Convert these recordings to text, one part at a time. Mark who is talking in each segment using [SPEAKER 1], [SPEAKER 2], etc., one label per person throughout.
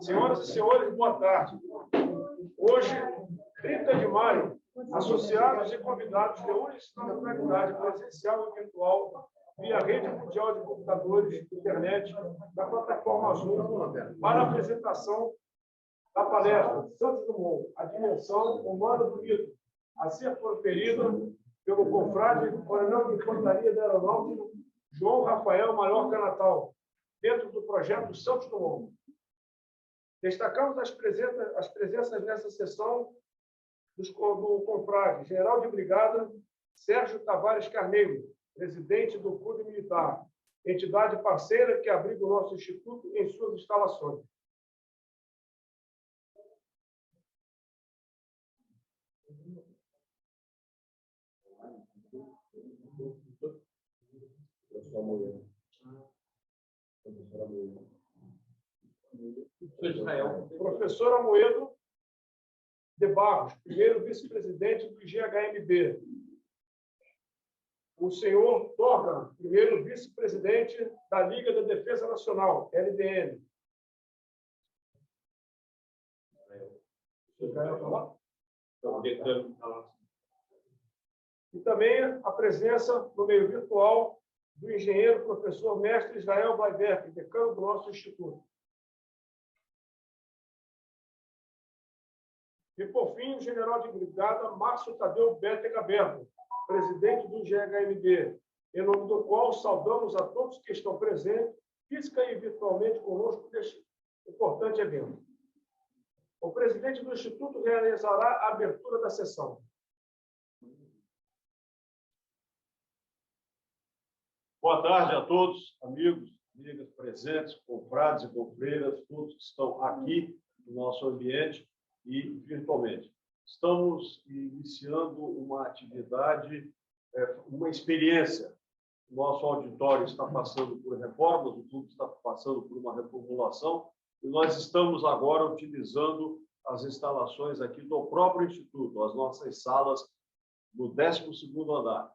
[SPEAKER 1] Senhoras e senhores, boa tarde. Hoje, 30 de maio, associados e convidados reúnem-se na modalidade presencial e virtual via rede mundial de computadores, internet, da plataforma Zoom, para a apresentação da palestra Santos Dumont, a dimensão humana do mito, a ser proferida pelo confrade coronel de infantaria da aeronáutica João Rafael Maiorca Natal, dentro do projeto Santos Dumont. Destacamos as presenças nessa sessão do confrade general de brigada Sérgio Tavares Carneiro, presidente do Clube Militar, entidade parceira que abriga o nosso instituto em suas instalações. Professor Amoedo de Barros, primeiro vice-presidente do GHMB. O senhor Torgan, primeiro vice-presidente da Liga da Defesa Nacional, LDN. E também a presença no meio virtual do engenheiro professor mestre Israel Weiberg, decano do nosso instituto. E, por fim, o general de brigada Márcio Tadeu Bétega Berto, presidente do GHMB, em nome do qual saudamos a todos que estão presentes, física e virtualmente conosco neste importante evento. O presidente do Instituto realizará a abertura da sessão.
[SPEAKER 2] Boa tarde a todos, amigos, amigas presentes, confrades e confreiras, todos que estão aqui no nosso ambiente e virtualmente. Estamos iniciando uma atividade, uma experiência. O nosso auditório está passando por reformas, o clube está passando por uma reformulação, e nós estamos agora utilizando as instalações aqui do próprio Instituto, as nossas salas do 12º andar.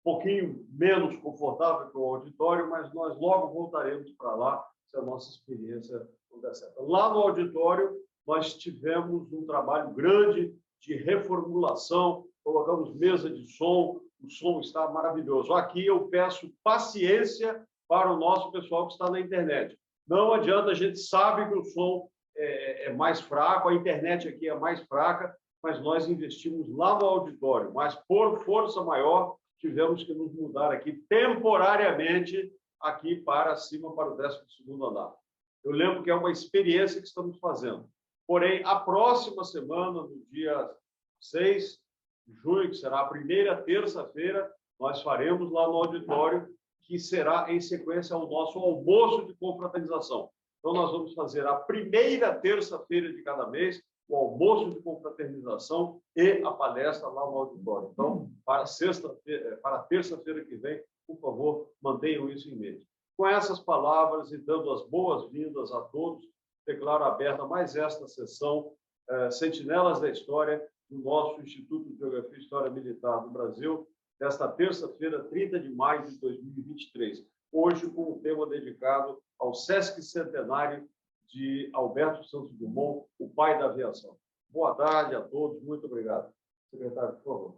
[SPEAKER 2] Um pouquinho menos confortável que o auditório, mas nós logo voltaremos para lá se a nossa experiência não der certo. Lá no auditório, nós tivemos um trabalho grande de reformulação, colocamos mesa de som, o som está maravilhoso. Aqui eu peço paciência para o nosso pessoal que está na internet. Não adianta, a gente sabe que o som é mais fraco, a internet aqui é mais fraca, mas nós investimos lá no auditório. Mas, por força maior, tivemos que nos mudar aqui temporariamente aqui para cima, para o 12º andar. Eu lembro que é uma experiência que estamos fazendo. Porém, a próxima semana, no dia 6 de junho, que será a primeira terça-feira, nós faremos lá no auditório, que será em sequência ao nosso almoço de confraternização. Então, nós vamos fazer a primeira terça-feira de cada mês, o almoço de confraternização e a palestra lá no auditório. Então, para a terça-feira que vem, por favor, mantenham isso em mente. Com essas palavras e dando as boas-vindas a todos, declaro aberta mais esta sessão Sentinelas da História do nosso Instituto de Geografia e História Militar do Brasil, desta terça-feira, 30 de maio de 2023. Hoje, com o tema dedicado ao Sesc Centenário de Alberto Santos Dumont, o pai da aviação. Boa tarde a todos, muito obrigado. Secretário, por favor.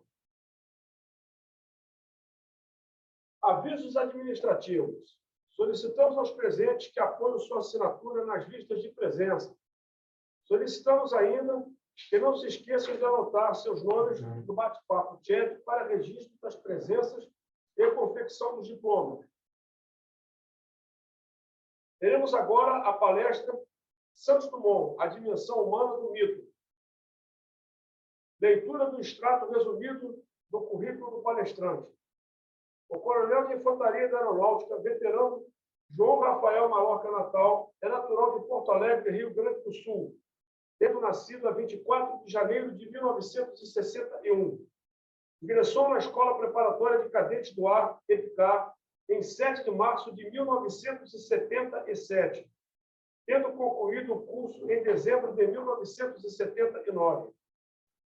[SPEAKER 1] Avisos administrativos. Solicitamos aos presentes que apoiem sua assinatura nas listas de presença. Solicitamos ainda que não se esqueçam de anotar seus nomes no bate-papo chat para registro das presenças e confecção dos diplomas. Teremos agora a palestra Santos Dumont, a dimensão humana do mito. Leitura do extrato resumido do currículo do palestrante. O coronel de infantaria da aeronáutica, veterano João Rafael Maiorca Natal, é natural de Porto Alegre, Rio Grande do Sul, tendo nascido a 24 de janeiro de 1961. Ingressou na Escola Preparatória de Cadetes do Ar, EPICAR, em 7 de março de 1977, tendo concluído o curso em dezembro de 1979.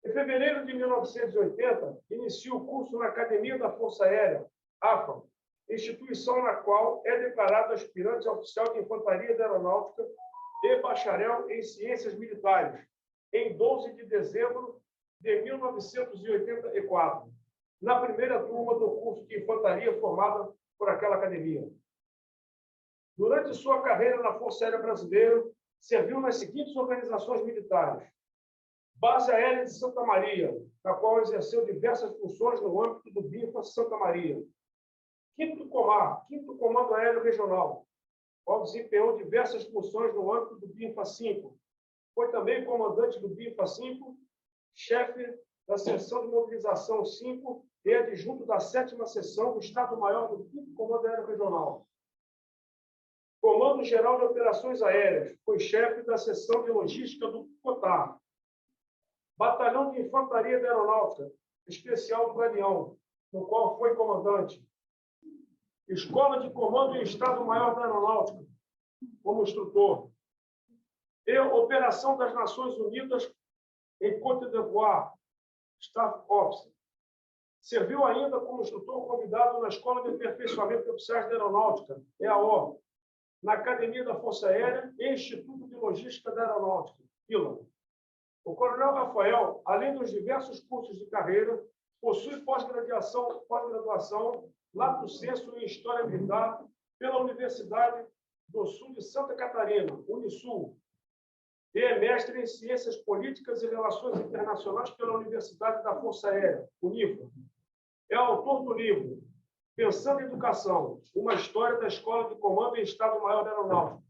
[SPEAKER 1] Em fevereiro de 1980, inicia o curso na Academia da Força Aérea, AFA, instituição na qual é declarado aspirante oficial de Infantaria da Aeronáutica e bacharel em Ciências Militares, em 12 de dezembro de 1984, na primeira turma do curso de infantaria formada por aquela academia. Durante sua carreira na Força Aérea Brasileira, serviu nas seguintes organizações militares: Base Aérea de Santa Maria, na qual exerceu diversas funções no âmbito do BIFA Santa Maria. Quinto Comando Aéreo Regional, qual desempenhou diversas funções no âmbito do BIFA 5. Foi também comandante do BIFA 5, chefe da Seção de Mobilização 5 e adjunto da 7ª Seção do Estado-Maior do 5º Comando Aéreo Regional. Comando-Geral de Operações Aéreas, foi chefe da Seção de Logística do COTAR. Batalhão de Infantaria da Aeronáutica, Especial do Galeão, no qual foi comandante. Escola de Comando e Estado-Maior da Aeronáutica, como instrutor. E Operação das Nações Unidas em Côte d'Ivoire, Staff Officer. Serviu ainda como instrutor convidado na Escola de Aperfeiçoamento de Oficiais da Aeronáutica, EAO, na Academia da Força Aérea e Instituto de Logística da Aeronáutica, ILA. O coronel Rafael, além dos diversos cursos de carreira, possui pós-graduação lato sensu em História Militar pela Universidade do Sul de Santa Catarina, Unisul, e é mestre em Ciências Políticas e Relações Internacionais pela Universidade da Força Aérea, UNIFA. É autor do livro Pensando em Educação, uma história da Escola de Comando e Estado-Maior da Aeronáutica,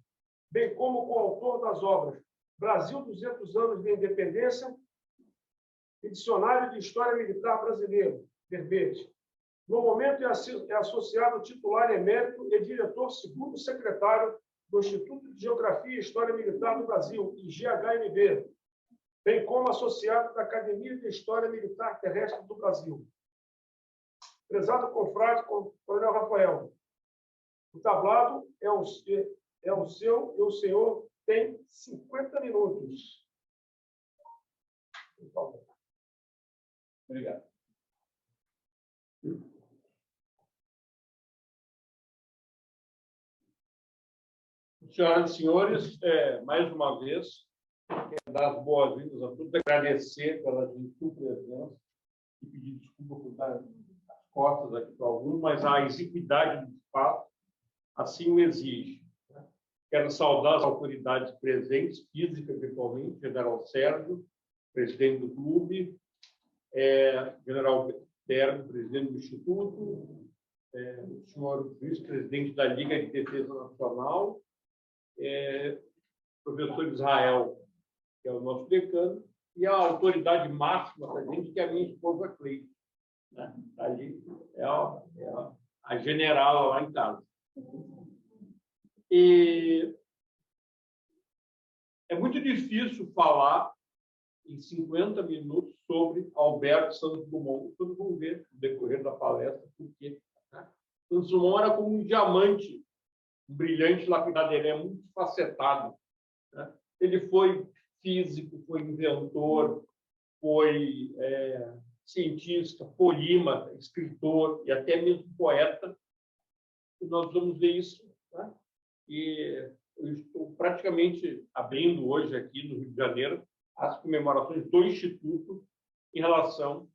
[SPEAKER 1] bem como coautor das obras Brasil, 200 anos de Independência e Dicionário de História Militar Brasileiro, verbete. No momento é associado titular emérito e diretor segundo secretário do Instituto de Geografia e História Militar do Brasil, IGHMB, bem como associado da Academia de História Militar Terrestre do Brasil. Prezado confrade, coronel Rafael, o tablado é o seu e o senhor tem 50 minutos. Por favor.
[SPEAKER 2] Obrigado. Senhoras e senhores, mais uma vez, quero dar as boas-vindas a todos, agradecer pela sua presença e pedir desculpa por dar as costas aqui para alguns, mas a exiguidade do espaço assim o exige. Quero saudar as autoridades presentes, físicas, virtualmente, General Sérgio, presidente do clube, General Bergo, presidente do Instituto, o senhor vice-presidente da Liga de Defesa Nacional, professor Israel, que é o nosso decano, e a autoridade máxima para a gente, que é a minha esposa Cleide. Né? Ali é a general lá em casa. E é muito difícil falar em 50 minutos sobre Alberto Santos Dumont. Todos vão ver no decorrer da palestra porque Santos Dumont era como um diamante, um brilhante lapidado, ele é muito facetado. Né? Ele foi físico, foi inventor, foi cientista, polímata, escritor e até mesmo poeta. E nós vamos ver isso. Né? E eu estou praticamente abrindo hoje aqui no Rio de Janeiro as comemorações do Instituto em relação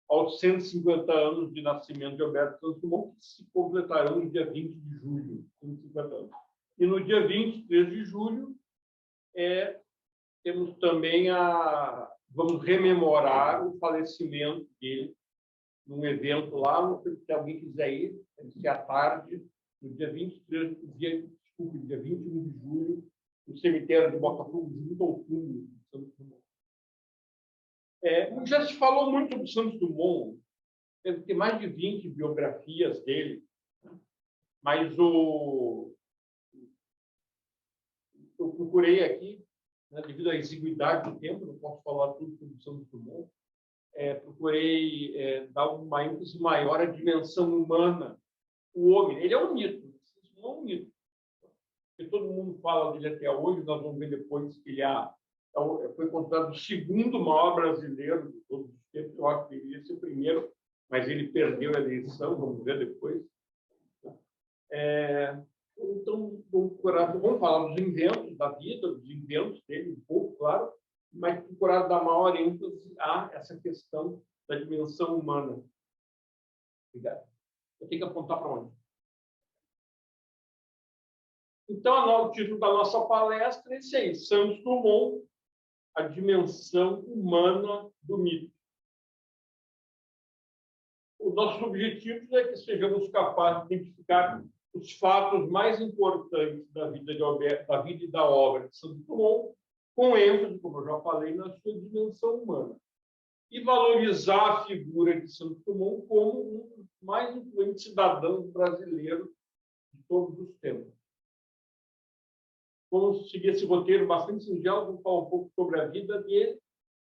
[SPEAKER 2] aos 150 anos de nascimento de Alberto Santos Dumont, que se completarão no dia 20 de julho, 150 anos. E no dia 23 de julho, temos também vamos rememorar o falecimento dele num evento lá, se alguém quiser ir, deve ser à tarde, no dia 23, dia 21 de julho, no cemitério de Botafogo, junto ao túmulo de Santos Dumont. Já se falou muito do Santos Dumont, deve ter mais de 20 biografias dele, né? Mas eu procurei aqui, né, devido à exiguidade do tempo, não posso falar tudo sobre o Santos Dumont, procurei dar uma ênfase maior à dimensão humana. O homem, ele é um mito, não é um mito. Porque todo mundo fala dele até hoje, nós vamos ver depois que ele foi considerado o segundo maior brasileiro de todos os tempos. Eu acho que deveria ser o primeiro, mas ele perdeu a eleição, vamos ver depois.
[SPEAKER 3] Então, vamos falar dos inventos da vida, dos inventos dele, um pouco, claro, mas procurar dar maior ênfase a essa questão da dimensão humana. Obrigado. Eu tenho que apontar para onde? Então, o título da nossa palestra é esse aí, Santos Dumont, a dimensão humana do mito. Os nossos objetivos é que sejamos capazes de identificar os fatos mais importantes da vida e da obra de Santos Dumont, com ênfase, como eu já falei, na sua dimensão humana. E valorizar a figura de Santos Dumont como um dos mais influentes cidadãos brasileiros de todos os tempos. Vamos seguir esse roteiro bastante singelo, vamos falar um pouco sobre a vida dele,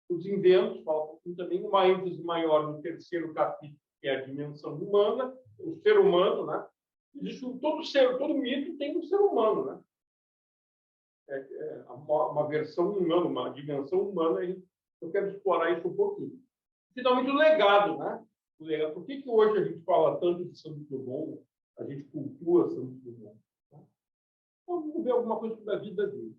[SPEAKER 3] os inventos, falar um pouquinho também, uma ênfase maior no terceiro capítulo, que é a dimensão humana, o ser humano, né? Existe todo mito tem um ser humano, né? Uma versão humana, uma dimensão humana, eu quero explorar isso um pouquinho. Finalmente, o legado, né? Por que hoje a gente fala tanto de Santos Dumont, a gente cultua Santos Dumont? Né? Então, vamos ver alguma coisa sobre a vida dele.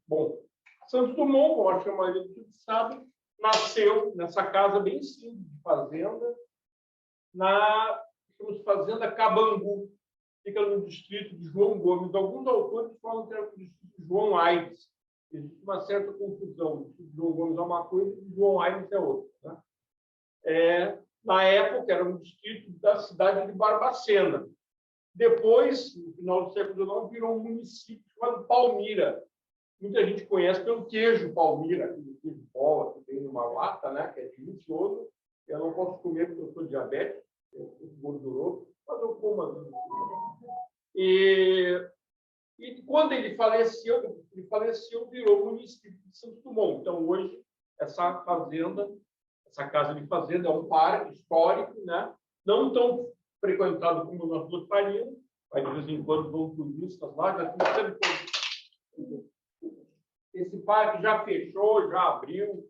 [SPEAKER 3] Bom, Santos Dumont, como acho que a maioria de vocês sabe, nasceu nessa casa bem simples de fazenda, chamamos Fazenda Cabangu, fica no distrito de João Gomes. Alguns autores falam que era o distrito de João Aires. Existe uma certa confusão. O distrito de João Gomes é uma coisa e João Aires é outra. Né? Na época, era um distrito da cidade de Barbacena. Depois, no final do século XIX, virou um município chamado Palmira. Muita gente conhece pelo queijo Palmira, aquele queijo bola que tem numa lata, né, que é delicioso. Eu não posso comer porque eu sou diabético, eu sou gorduroso, mas eu como. E quando ele faleceu, virou município de Santos Dumont. Então, hoje, essa fazenda, essa casa de fazenda é um parque histórico, né? Não tão frequentado como nós gostaríamos, mas de vez em quando vão turistas lá, já tem sempre. Esse parque já fechou, já abriu.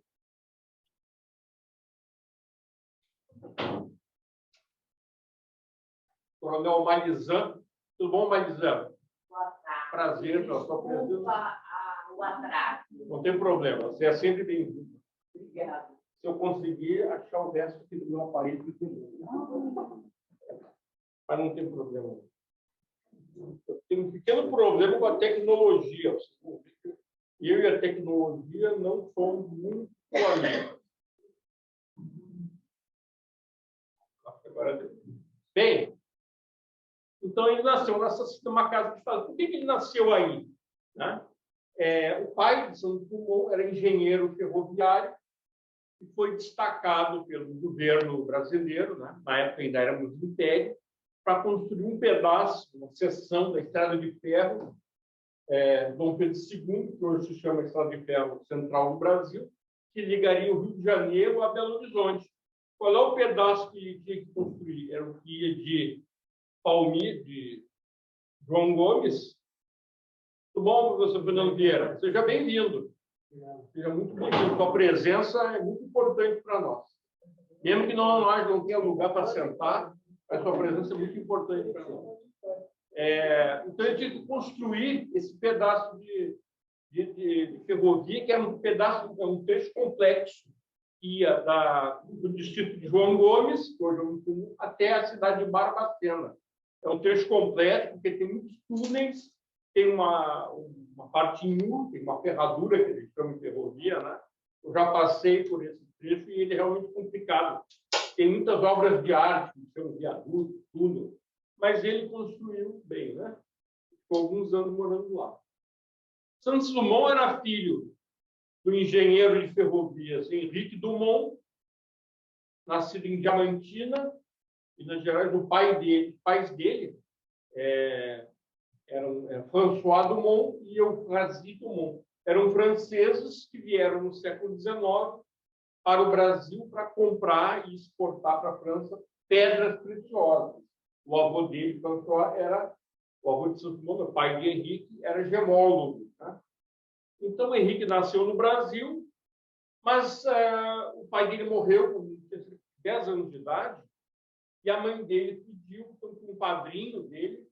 [SPEAKER 3] Coronel Marizan. Tudo bom, Marizan?
[SPEAKER 4] Boa tarde.
[SPEAKER 3] Prazer pela sua presença.
[SPEAKER 4] O atraso.
[SPEAKER 3] Não tem problema, você é sempre bem-vindo.
[SPEAKER 4] Obrigada.
[SPEAKER 3] Se eu conseguir achar o resto aqui do meu aparelho, mas não tem problema. Eu tenho um pequeno problema com a tecnologia. Eu e a tecnologia não somos muito amigos. Bem, então ele nasceu numa casa de fazenda. Por que ele nasceu aí? Né? O pai de Santos Dumont era engenheiro ferroviário e foi destacado pelo governo brasileiro, né? Na época ainda éramos império, para construir um pedaço, uma seção da Estrada de Ferro Dom Pedro II, que hoje se chama Estrada de Ferro Central do Brasil, que ligaria o Rio de Janeiro a Belo Horizonte. Qual é o pedaço que tinha que construir? Era o que ia de Palmira, de João Gomes. Tudo bom, professor Fernando Vieira? Seja bem-vindo. Seja muito bem-vindo. Sua presença é muito importante para nós. Mesmo que nós não tenha lugar para sentar, a sua presença é muito importante para nós. Então, eu tinha que construir esse pedaço de ferrovia, que era um trecho complexo, que ia do distrito de João Gomes, que hoje é muito comum, até a cidade de Barbacena. É um trecho completo, porque tem muitos túneis, tem uma parte em U, tem uma ferradura, que eles chamam de ferrovia, né? Eu já passei por esse trecho e ele é realmente complicado. Tem muitas obras de arte, que chamam de viaduto, túnel, mas ele construiu bem, né? Ficou alguns anos morando lá. Santos Dumont era filho do engenheiro de ferrovias Henrique Dumont, nascido em Diamantina, Minas Gerais. O pais dele eram François Dumont e Euphrasie Dumont. Eram franceses que vieram no século XIX para o Brasil para comprar e exportar para a França pedras preciosas. O avô dele, François, o avô de Santos Dumont, o pai de Henrique, era gemólogo. Né? Então, Henrique nasceu no Brasil, mas o pai dele morreu com 10 anos de idade, E a mãe dele pediu então, que um padrinho dele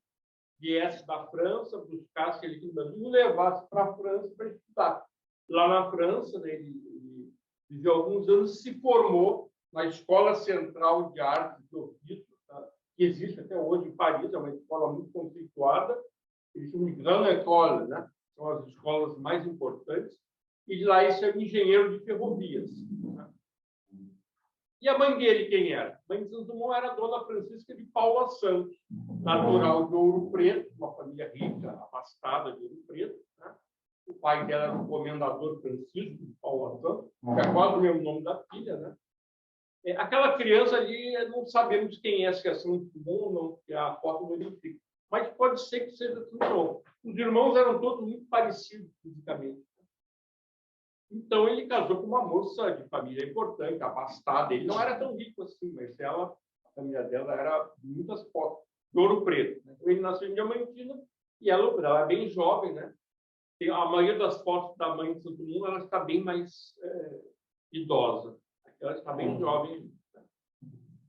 [SPEAKER 3] viesse da França, buscasse ele aqui no Brasil e o levasse para a França para estudar. Lá na França, né, ele viveu alguns anos e se formou na Escola Central de Artes de Ofício, tá? Que existe até hoje em Paris, é uma escola muito conceituada. Eles chamam de Grande École, né? São as escolas mais importantes. E de lá ele é engenheiro de ferrovias. Né? E a mãe dele, quem era? A mãe de Santos Dumont era a dona Francisca de Paula Santos, natural de Ouro Preto, uma família rica, abastada de Ouro Preto. Né? O pai dela era o comendador Francisco de Paula Santos, que é quase o mesmo nome da filha. Né? Aquela criança ali, não sabemos quem é, se é Santos Dumont ou não, que a foto não identifica. Mas pode ser que seja Santos Dumont. Os irmãos eram todos muito parecidos fisicamente. Então, ele casou com uma moça de família importante, abastada. Ele não era tão rico assim, mas ela, a família dela era de muitas fotos, de Ouro Preto. Né? Ele nasceu em Diamantina e ela era bem jovem. Né? A maioria das fotos da mãe de Santo Mundo ela está bem mais idosa. Ela está bem jovem. Né?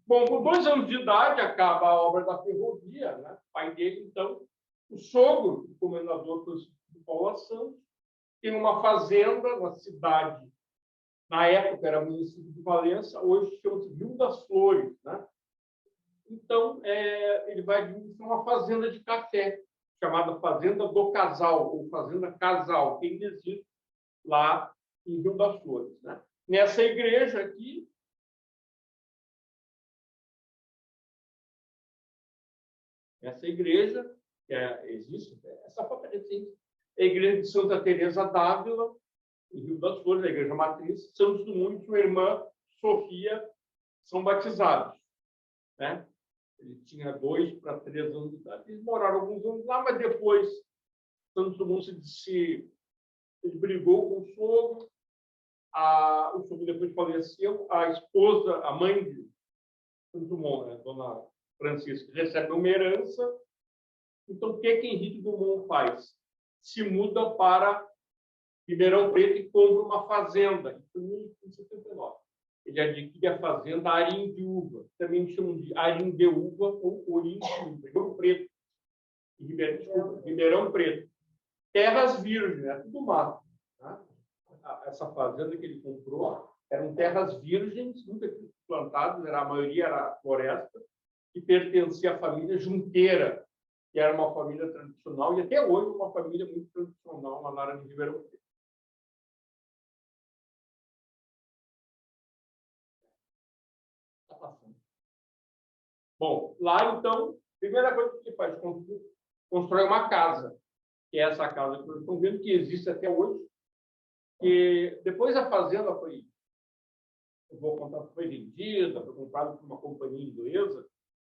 [SPEAKER 3] Bom, com 2 anos de idade, acaba a obra da ferrovia. Né? O pai dele, então, o sogro do comendador de Paula Santos, tem uma fazenda na cidade, na época era município de Valença, hoje chama-se Rio das Flores. Né? Então, ele vai administrar uma fazenda de café, chamada Fazenda do Casal, ou Fazenda Casal, que ainda existe lá em Rio das Flores. Né? Nessa igreja aqui, essa igreja, existe, essa foto é recente, a igreja de Santa Teresa d'Ávila, em Rio das Flores, a igreja matriz, Santos Dumont e sua irmã Sofia são batizados. Né? Ele tinha 2 para 3 anos de idade. Eles moraram alguns anos lá, mas depois Santos Dumont ele brigou com o sogro. O sogro depois faleceu. A esposa, a mãe de Santos Dumont, né? Dona Francisca, recebe uma herança. Então, o que Henrique Dumont faz? Se muda para Ribeirão Preto e compra uma fazenda, em 1879. Ele adquire a fazenda Arindiúva, também chamam de Arindeúva ou Orindiúva, Ribeirão Preto. Ribeirão Preto. Terras virgens, né? Tudo mato. Tá? Essa fazenda que ele comprou eram terras virgens, nunca plantadas, a maioria era floresta, que pertencia à família Junqueira, que era uma família tradicional, e até hoje uma família muito tradicional lá na área de Ribeirão Preto. Está passando. Bom, lá então, primeira coisa que ele faz, constrói uma casa, que é essa casa que vocês estão vendo, que existe até hoje, que depois a fazenda foi, eu vou contar, foi vendida, foi comprada por uma companhia inglesa,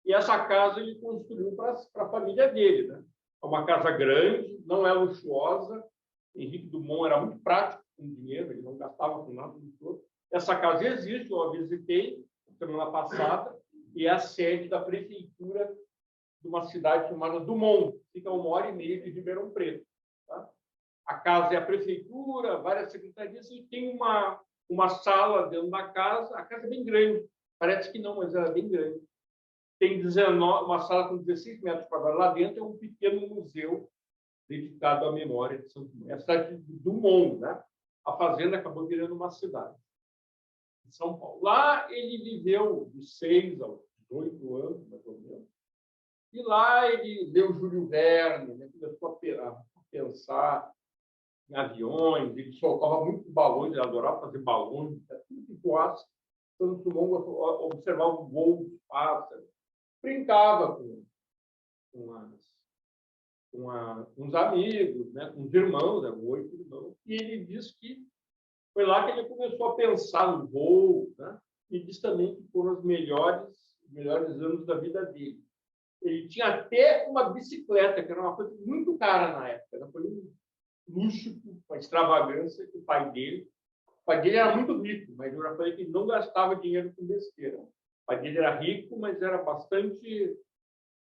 [SPEAKER 3] e essa casa ele construiu para a família dele. Né? É uma casa grande, não é luxuosa. Henrique Dumont era muito prático com dinheiro, ele não gastava com nada. Essa casa existe, eu a visitei semana passada, e é a sede da prefeitura de uma cidade chamada Dumont, fica a 1h30 de Ribeirão Preto. Tá? A casa é a prefeitura, várias secretarias, e tem uma sala dentro da casa. A casa é bem grande, parece que não, mas ela é bem grande. Tem uma sala com 16 metros quadrados. Lá dentro é um pequeno museu dedicado à memória de Santo Dumont. É a cidade de Dumont, né? A fazenda acabou virando uma cidade. Em São Paulo. Lá ele viveu de 6 aos 18 anos, mais ou menos. E lá ele leu Júlio Verne, né? Começou a pensar em aviões, ele soltava muitos balões, ele adorava fazer balões, tudo que voasse. Santo Dumont observava o voo dos pássaros. Brincava com uns amigos, né, com os irmãos, 8 irmãos, e ele diz que foi lá que ele começou a pensar no voo, né, e diz também que foram os melhores anos da vida dele. Ele tinha até uma bicicleta, que era uma coisa muito cara na época, né, foi um luxo, uma extravagância que o pai dele era muito rico, mas eu já falei que ele não gastava dinheiro com besteira. O pai dele era rico, mas era bastante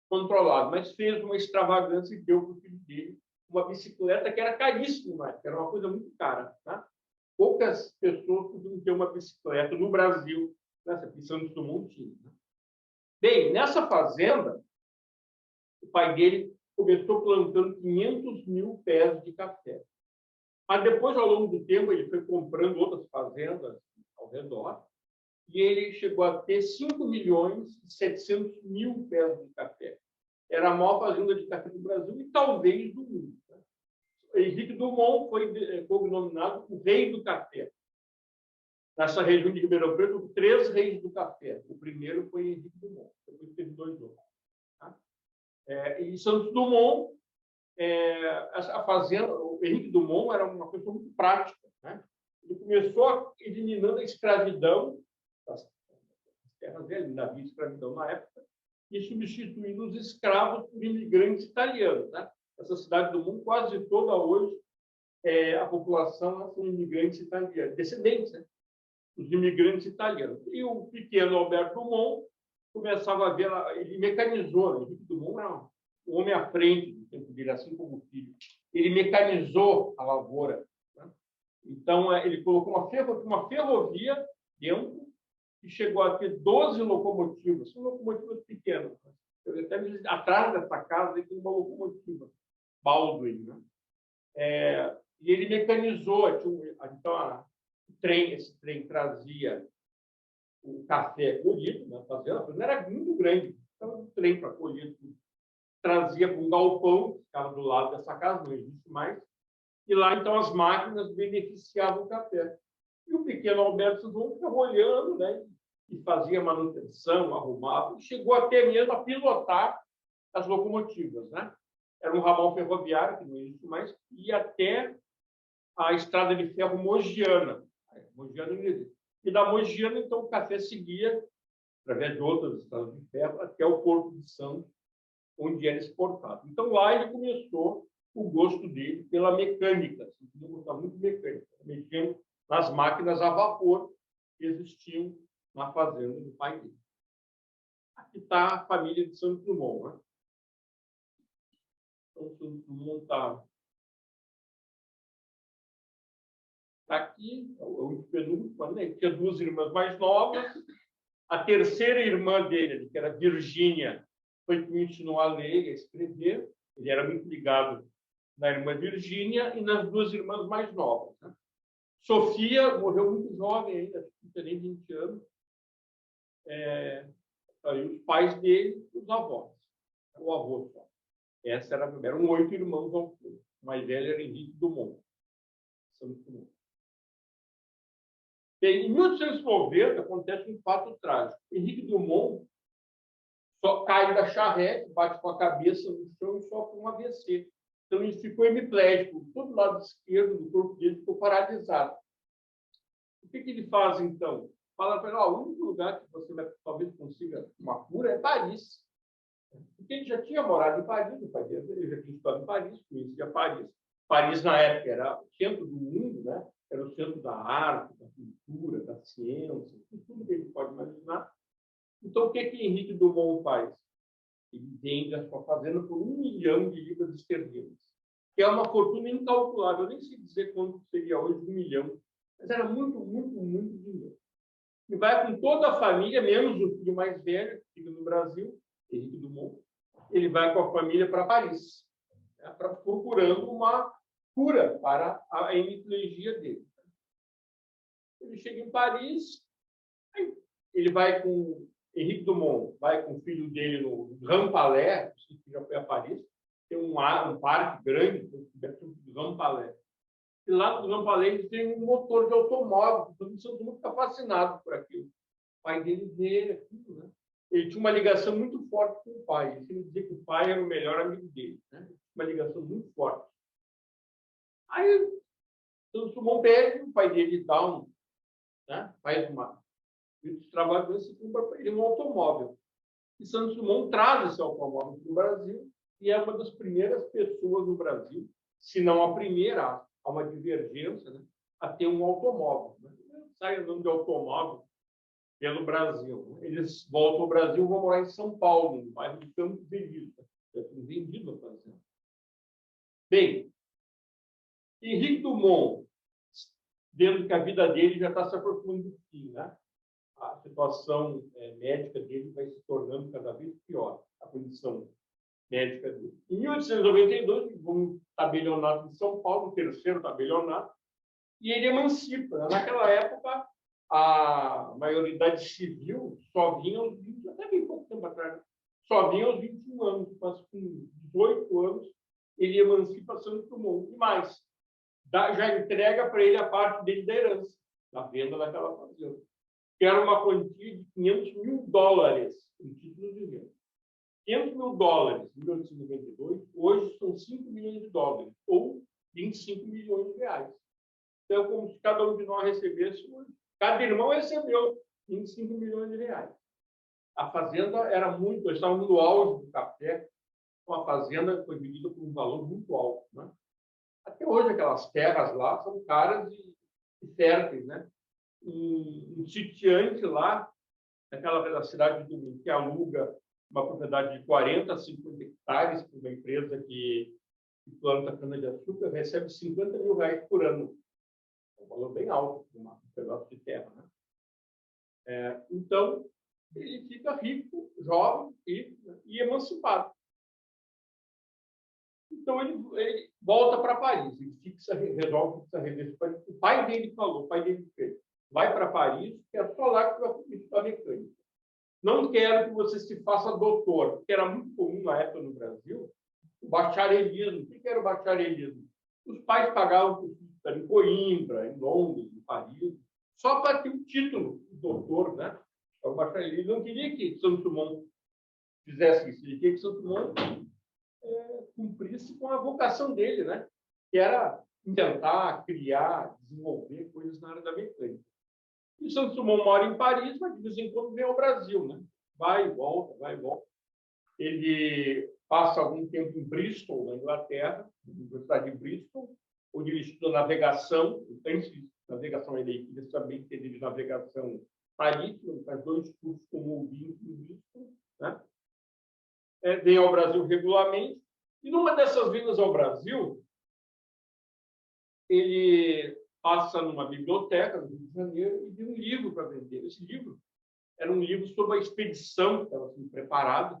[SPEAKER 3] controlado. Mas fez uma extravagância e deu para o filho dele uma bicicleta que era caríssima, que era uma coisa muito cara. Tá? Poucas pessoas podiam ter uma bicicleta no Brasil, nessa Santos Dumont tinha. Né? Bem, nessa fazenda, o pai dele começou plantando 500 mil pés de café. Mas depois, ao longo do tempo, ele foi comprando outras fazendas ao redor e ele chegou a ter 5.700.000 pés de café. Era a maior fazenda de café do Brasil e talvez do mundo. Henrique Dumont foi cognominado o rei do café. Nessa região de Ribeirão Preto, 3 reis do café. O primeiro foi Henrique Dumont, depois teve 2 outros. Tá? E Santos Dumont, a fazenda, o Henrique Dumont era uma pessoa muito prática. Né? Ele começou eliminando a escravidão das terras dele, ainda havia escravidão na época, e substituindo os escravos por imigrantes italianos. Né? Essa cidade do mundo, quase toda hoje, a população são imigrantes italianos, descendentes, né? Os imigrantes italianos. E o pequeno Alberto Dumont começava a ver, ele mecanizou, né? Henrique Dumont era um homem à frente do tempo dele, assim como o filho. Ele mecanizou a lavoura. Né? Então, ele colocou uma ferrovia dentro e chegou a ter 12 locomotivas, são locomotivas pequenas. Né? Até atrás dessa casa tem uma locomotiva, Baldwin. Né? E ele mecanizou, então, esse trem trazia o café colhido, né? A fazenda era muito grande, então um trem para colher tudo. Trazia para um galpão, que ficava do lado dessa casa, não existe mais, e lá, então, as máquinas beneficiavam o café. E o pequeno Alberto Dumont ficava olhando, né? E fazia manutenção, arrumava, e chegou até mesmo a pilotar as locomotivas. Né? Era um ramal ferroviário, que não existe mais, e até a estrada de ferro Mogiana. Mogiana não existe. E da Mogiana, então, o café seguia, através de outras estradas de ferro, até o Porto de Santos, onde era exportado. Então, lá ele começou o gosto dele pela mecânica. Ele gostava muito de mecânica, mexendo nas máquinas a vapor que existiam na fazenda do pai dele. Aqui está a família de Santos Dumont. Né? Então, Santos Dumont está aqui, o penúltimo, né? Ele tinha 2 irmãs mais novas. A terceira irmã dele, que era Virgínia, foi que me ensinou a ler e a escrever. Ele era muito ligado na irmã Virgínia e nas 2 irmãs mais novas. Né? Sofia morreu muito jovem ainda, não tinha nem 20 anos. Aí os pais dele, os avós. O avô só. Eram 8 irmãos ao todo. O mais velho era Henrique Dumont. Bem, em 1890 acontece um fato trágico. Henrique Dumont só cai da charrete, bate com a cabeça no chão e sofre um AVC. Então ele ficou hemiplégico. Todo lado esquerdo do corpo dele ficou paralisado. O que ele faz, então? Fala para ele, o único lugar que você talvez consiga uma cura é Paris. Porque ele já tinha morado em Paris, ele já tinha estudado em Paris, conhecia Paris. Paris, na época, era o centro do mundo, né? Era o centro da arte, da cultura, da ciência, tudo que ele pode imaginar. Então, o que Henrique Dumont faz? Ele vende a sua fazenda por 1 milhão de libras esterlinas, que é uma fortuna incalculável. Eu nem sei dizer quanto seria hoje 1 milhão, mas era muito, muito, muito dinheiro. E vai com toda a família, menos o filho mais velho, que fica no Brasil, Henrique Dumont. Ele vai com a família para Paris, né, procurando uma cura para a hemiplegia dele. Ele chega em Paris, ele vai com Henrique Dumont, vai com o filho dele no Grand Palais, que já foi a Paris, tem um parque grande, o Grand Palais. E lá no Grand Palais ele tem um motor de automóvel, todo mundo fica fascinado por aquilo. O pai dele vê aquilo, né? Ele tinha uma ligação muito forte com o pai. Ele sempre dizia que o pai era o melhor amigo dele. Né? Uma ligação muito forte. Aí, Santos Dumont pede, o pai dele dá faz muitos trabalhos e compra para ele um automóvel. E Santos Dumont traz esse automóvel para o Brasil e é uma das primeiras pessoas no Brasil, se não a primeira, há uma divergência, né, a ter um automóvel. Né? Sai andando de automóvel pelo Brasil. Eles voltam ao Brasil e vão morar em São Paulo, no bairro de Campos Elíseos. Já tinham vendido a fazenda. Bem, Henrique Dumont, vendo que a vida dele já está se aproximando do fim, né? a situação médica dele vai se tornando cada vez pior, a condição médica dele. Em 1892, um tabelionato de São Paulo, o terceiro tabelionato, e ele emancipa. Naquela época, a maioridade civil só vinha aos 20, até bem pouco tempo atrás, só vinha aos 21 anos, mas com 18 anos ele emancipa Santos Dumont. E mais, já entrega para ele a parte dele da herança, da venda daquela fazenda, que era uma quantia de $500 mil em títulos de venda. $500 mil em 1892, hoje são $5 milhões, ou 25 milhões de reais. Então, como se cada um de nós recebesse, cada irmão recebeu 25 milhões de reais. A fazenda era muito, nós estávamos no auge do café, então a fazenda foi vendida por um valor muito alto, né? Até hoje, aquelas terras lá são caras e férteis, né? Um sitiante lá, naquela cidade de Dumont, que aluga uma propriedade de 40 a 50 hectares para uma empresa que planta cana-de-açúcar, recebe R$50 mil por ano. É um valor bem alto para um pedaço de terra, né? Então, ele fica rico, jovem e emancipado. Então, ele volta para Paris, ele resolve fixar residência. O pai dele falou, o pai dele fez, vai para Paris, que é só lá que vai estudar mecânica. Não quero que você se faça doutor, porque era muito comum na época no Brasil, o bacharelismo. O que era o bacharelismo? Os pais pagavam por estar em Coimbra, em Londres, em Paris, só para ter o título de doutor, né? O bacharelismo não queria que Santos Dumont fizesse isso, ele queria que Santos Dumont cumprisse com a vocação dele, né? Que era inventar, criar, desenvolver coisas na área da mecânica. E Santos Dumont mora em Paris, mas de vez em quando vem ao Brasil, né? Vai e volta, vai e volta. Ele passa algum tempo em Bristol, na Inglaterra, na Universidade de Bristol, onde ele estuda navegação. Antes de navegação, ele queria saber entender de navegação marítima, ele faz 2 cursos como ouvinte em Bristol, né? Vem ao Brasil regularmente. E numa dessas vindas ao Brasil, ele passa numa biblioteca no Rio de Janeiro e viu um livro para vender. Esse livro era um livro sobre a expedição que estava sendo preparada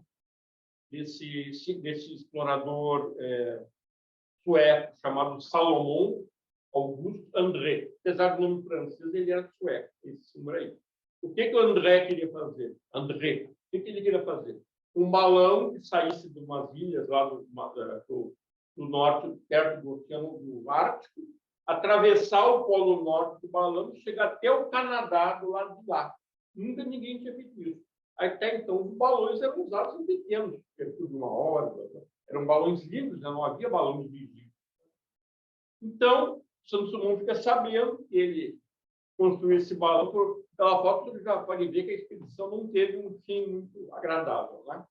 [SPEAKER 3] desse explorador sueco chamado Salomon Auguste André. Apesar do nome francês, ele era sueco, esse senhor aí. O que o André queria fazer? O que ele queria fazer? Um balão que saísse de umas ilhas lá do norte, perto do Oceano do Ártico, atravessar o polo norte do balão e chegar até o Canadá do lado de lá. Nunca ninguém tinha feito isso. Até então, os balões eram usados em pequenos, perto de 1 hora, eram balões livres, não havia balões dirigidos. Então, Santos Dumont fica sabendo que ele construiu esse balão. Pela foto, você já pode ver que a expedição não teve um fim muito agradável, né?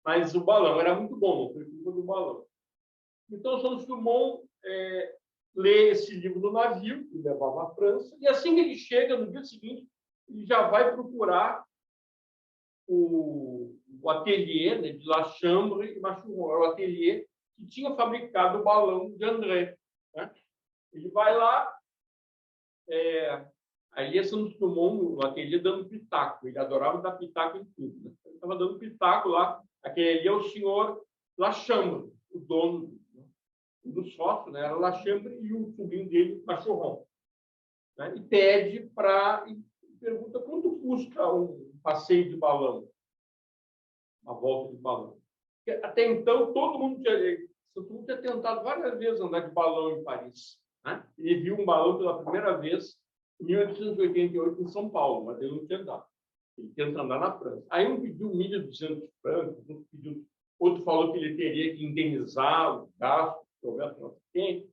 [SPEAKER 3] Mas o balão era muito bom, não foi culpa do balão. Então, Santos Dumont lê esse livro no navio, que levava à França, e assim que ele chega, no dia seguinte, ele já vai procurar o ateliê, né, de Lachambre e Machuron, o ateliê que tinha fabricado o balão de André, né? Ele vai lá, aí é Santos Dumont no ateliê dando pitaco, ele adorava dar pitaco em tudo, né? Ele estava dando pitaco lá, aquele ali é o senhor Lachambre, o dono do sócio, né? Era Lachambre e o sobrinho dele, Machuron, né? E pede e pergunta quanto custa um passeio de balão, uma volta de balão. Porque até então, todo mundo tinha tentado várias vezes andar de balão em Paris, né? Ele viu um balão pela primeira vez em 1888 em São Paulo, mas ele não tinha andado. Ele tenta andar na França. Aí um pediu 1.200 francos, outro falou que ele teria que indenizar o gasto, o projeto não tem.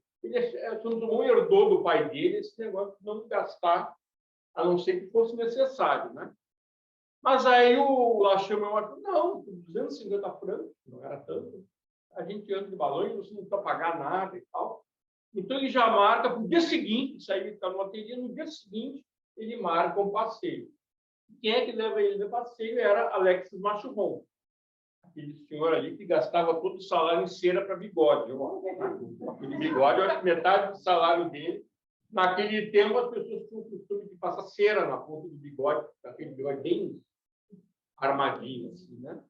[SPEAKER 3] Santos Dumont herdou do pai dele esse negócio de não gastar, a não ser que fosse necessário, né? Mas aí o Lachambre falou, não, 250 francos, não era tanto. A gente anda de balão e você não precisa pagar nada e tal. Então, ele já marca para o dia seguinte, isso aí está no ateliê, no dia seguinte, ele marca um passeio. Quem é que leva ele no passeio era Alexis Machuron, aquele senhor ali que gastava todo o salário em cera para bigode. Aquele bigode, eu acho que metade do salário dele. Naquele tempo, as pessoas tinham o costume de passa cera na ponta do bigode, aquele bigode bem armadinho, assim, né?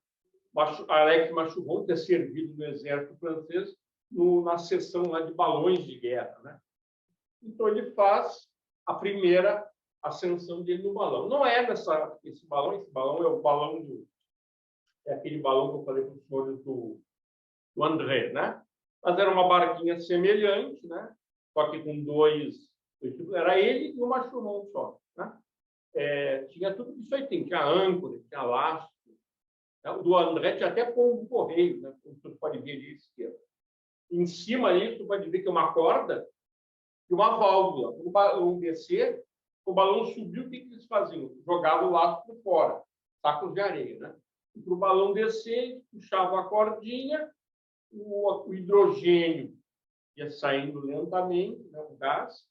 [SPEAKER 3] Alex Machuron ter servido no exército francês na seção lá de balões de guerra, né? Então ele faz a primeira ascensão dele no balão. Não é esse balão é o balão é aquele balão que eu falei para os senhores do André, né? Mas era uma barquinha semelhante, né? Só que com dois era ele e o Machuron só, né? Tinha tudo isso aí, tinha âncora, tinha lastro. O do André tinha até pombo correio, né? Como você pode ver ali à esquerda. Em cima ali, você pode ver que é uma corda e uma válvula. Quando o balão descer, o balão subiu, o que eles faziam? Jogavam o lastro por fora, sacos de areia, né? E para o balão descer, puxava a cordinha, o hidrogênio ia saindo lentamente, né, o gás,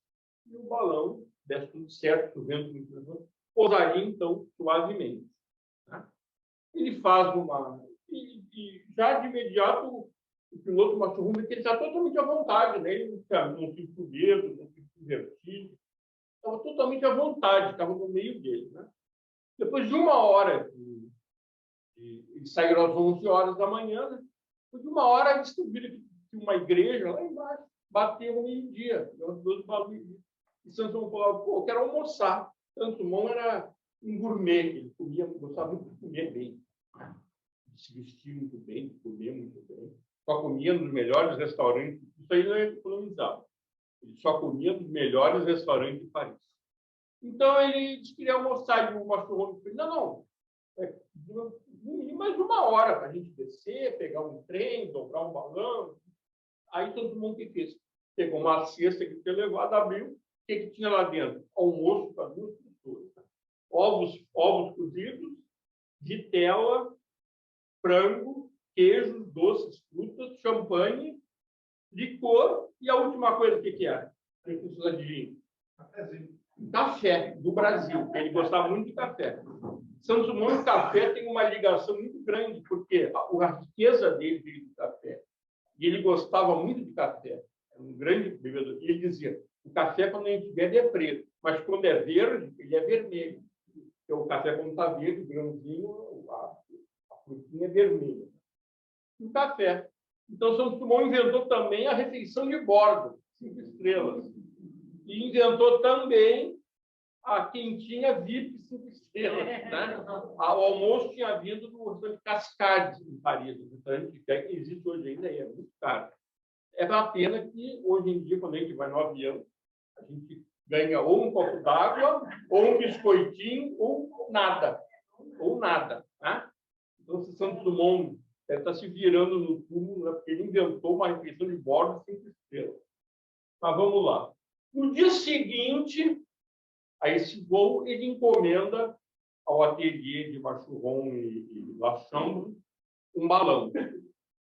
[SPEAKER 3] e o balão, desse tudo certo, o vento muito pousaria, então, suavemente. Né? Ele faz e já de imediato, o piloto Machuron, que ele está totalmente à vontade, né? Ele não fica com medo, não fica com vertigem, estava totalmente à vontade, estava no meio dele. Né? Depois de uma hora, eles saíram às 11 horas da manhã, né? Depois de uma hora, eles descobriram que uma igreja lá embaixo bateu meio-dia, e Santos Dumont falou: pô, eu quero almoçar. Santos Dumont era um gourmet, ele gostava muito de comer bem, de se vestir muito bem, de comer muito bem. Só comia nos melhores restaurantes. Isso aí não é economizava. Ele só comia nos melhores restaurantes de Paris. Então, ele disse que queria almoçar, e o Machuron disse: não, mais uma hora para a gente descer, pegar um trem, dobrar um balão. Aí todo mundo que fez. Pegou uma cesta que tinha levado, abriu. O que tinha lá dentro? Almoço para 2 pessoas. Ovos cozidos, vitela, frango, queijos, doces, frutas, champanhe, licor e a última coisa, o que era? Quem precisa de café do Brasil. Ele gostava muito de café. Santos Dumont e o café tem uma ligação muito grande, porque a riqueza dele veio do café. E ele gostava muito de café. Era um grande bebedor. E ele dizia: o café, quando a gente bebe, é preto, mas quando é verde, ele é vermelho. Porque o café, quando está verde, o grãozinho, a frutinha é vermelha. E o café. Então, Santos Dumont inventou também a refeição de bordo, 5 estrelas. E inventou também a quentinha VIP 5 estrelas. Né? O almoço tinha vindo do restaurante Cascades, em Paris, um restaurante que existe hoje ainda, é muito caro. É uma pena que, hoje em dia, quando a gente vai no avião, a gente ganha ou um copo d'água, ou um biscoitinho, ou nada. Ou nada. Né? Então, se Santos Dumont está se virando no túmulo, né? Porque ele inventou uma refeição de bordo 5 estrelas. Mas vamos lá. No dia seguinte, a esse voo, ele encomenda ao ateliê de Machuron e Lachambre um balão.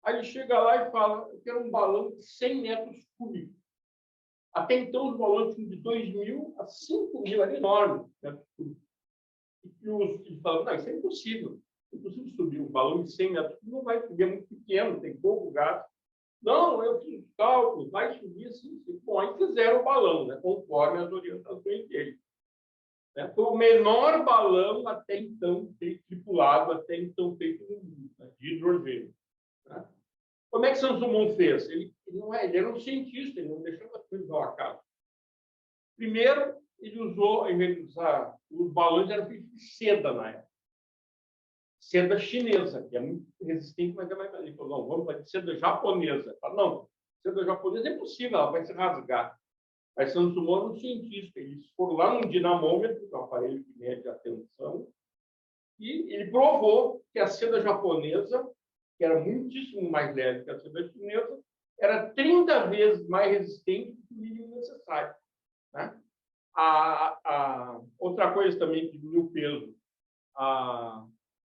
[SPEAKER 3] Aí ele chega lá e fala: eu quero um balão de 100 metros cúbicos. Até então, os balões tinham de 2.000 a 5.000, era enorme. E ele fala: não, isso é impossível. É impossível subir um balão de 100 metros. Não vai subir, é muito pequeno, tem pouco gasto. Não, eu fiz cálculos, vai subir assim. Bom, aí fizeram o balão, né, conforme as orientações dele. Foi o menor balão até então tripulado, até então feito no mundo, né, de hidrogênio. Né? Como é que Santos Dumont fez? Ele era um cientista, ele não deixava as coisas ao acaso. Primeiro, ele usou, em vez de usar os balões, eram feitos de seda na época. Seda chinesa, que é muito resistente, mas é mais. Ele falou: não, vamos fazer seda japonesa. Ele falou: não, seda japonesa é impossível, ela vai se rasgar. Mas Santos Dumont era um cientista. Eles foram lá num dinamômetro, que é um aparelho que mede a tensão, e ele provou que a seda japonesa, que era muitíssimo mais leve que a seda chinesa, era 30 vezes mais resistente do que o mínimo necessário. Né? Outra coisa também que diminuiu o peso,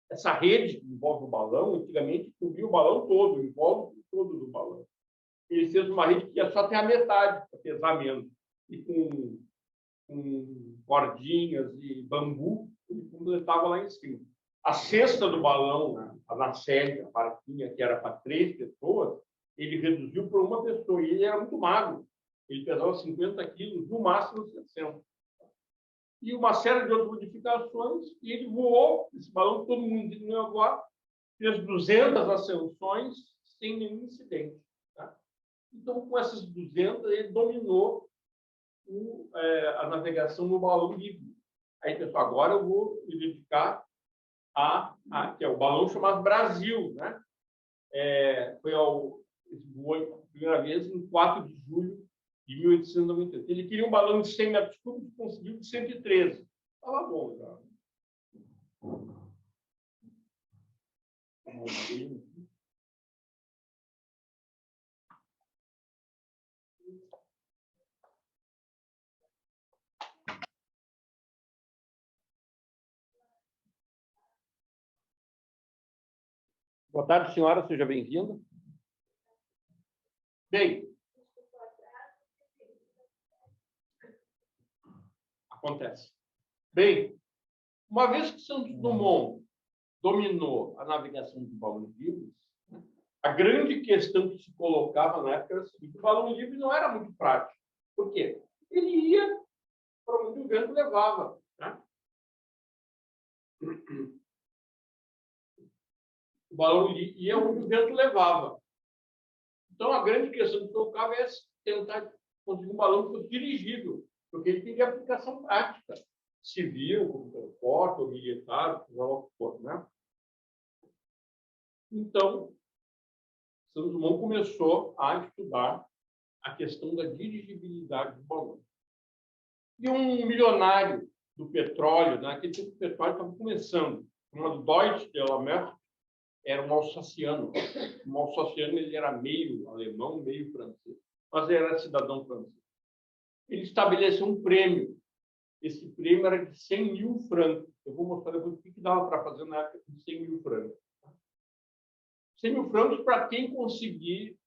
[SPEAKER 3] essa rede que envolve o balão, antigamente cobria o balão todo, envolve todo do balão. Ele fez uma rede que ia só ter a metade para pesar menos. E com cordinhas e bambu, ele completava lá em cima. A cesta do balão, a nacelle, a barquinha, que era para 3 pessoas, ele reduziu para 1 pessoa. E ele era muito magro. Ele pesava 50 quilos, no máximo 60. e uma série de outras modificações, e ele voou, esse balão, todo mundo não voar, fez 200 ascensões sem nenhum incidente. Tá? Então, com essas 200, ele dominou a navegação no balão livre. Aí, pessoal, agora eu vou me dedicar que é o balão chamado Brasil, né? Voou a primeira vez em 4 de julho de 1898. Ele queria um balão de 100 metros cúbicos, conseguiu de 113. Estava bom, já. Boa tarde, senhora. Seja bem-vinda. Bem, acontece. Bem, uma vez que Santos Dumont dominou a navegação de balões livres, a grande questão que se colocava na época era a seguinte: o balão livre não era muito prático. Por quê? Ele ia para onde o vento levava. Né? O balão ia onde o vento levava. Então, a grande questão que colocava é tentar conseguir um balão que fosse dirigível, porque ele teria aplicação prática, civil, como transporte, ou militar, o que for, né? Então, Santos Dumont começou a estudar a questão da dirigibilidade do balão. E um milionário do petróleo, naquele tempo o petróleo estava começando, chamado Deutsche de la Mer, era um alsaciano. Um alsaciano, ele era meio alemão, meio francês, mas ele era cidadão francês. Ele estabeleceu um prêmio. Esse prêmio era de 100 mil francos. Eu vou mostrar depois o que dava para fazer na época de 100 mil francos. 100 mil francos para quem conseguir,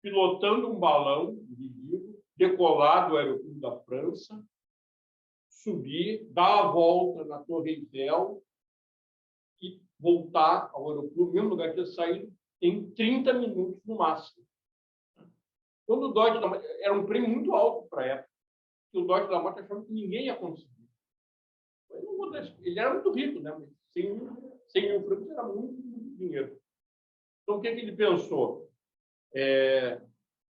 [SPEAKER 3] pilotando um balão dirigido, decolar do aeroporto da França, subir, dar a volta na Torre Eiffel e voltar ao aeroporto, no mesmo lugar que ele saiu, em 30 minutos no máximo. Quando o Deutsche era um prêmio muito alto para a época, que o Deutsche da Morte achava que ninguém ia conseguir. Ele era muito rico, né? 100 mil francos era muito dinheiro. Então, o que ele pensou?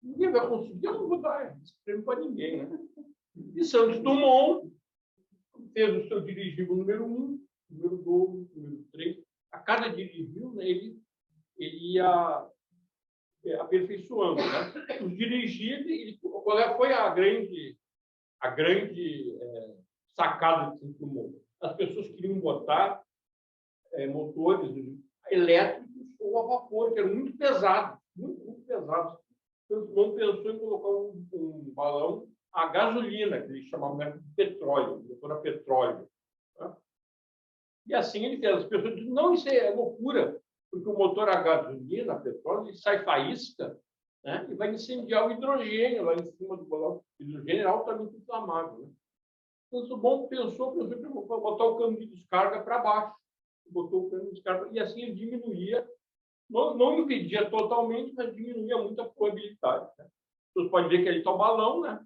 [SPEAKER 3] Ninguém vai conseguir, eu não vou dar esse prêmio para ninguém. Né? E Santos Dumont fez o seu dirigível número 1, número 2, número 3. A cada dirigível, né, ele ia aperfeiçoando. Né? Os dirigíveis, qual foi a grande sacada de Santos Dumont? As pessoas queriam botar motores elétricos ou a vapor, que eram muito pesados, muito pesados. Santos Dumont pensou em colocar um balão a gasolina, que eles chamavam de petróleo, motor a petróleo. Tá? E assim ele fez. As pessoas dizem, não, isso é loucura, porque o motor a gasolina, a petróleo, ele sai faísca, né? E vai incendiar o hidrogênio lá em cima do balão. O hidrogênio é altamente inflamável. Né? Então, o bom pensou que vou botar o cano de descarga para baixo. Botou o cano de descarga e assim ele diminuía, não impedia totalmente, mas diminuía muito a probabilidade. Né? Vocês podem ver que ali está o balão, né?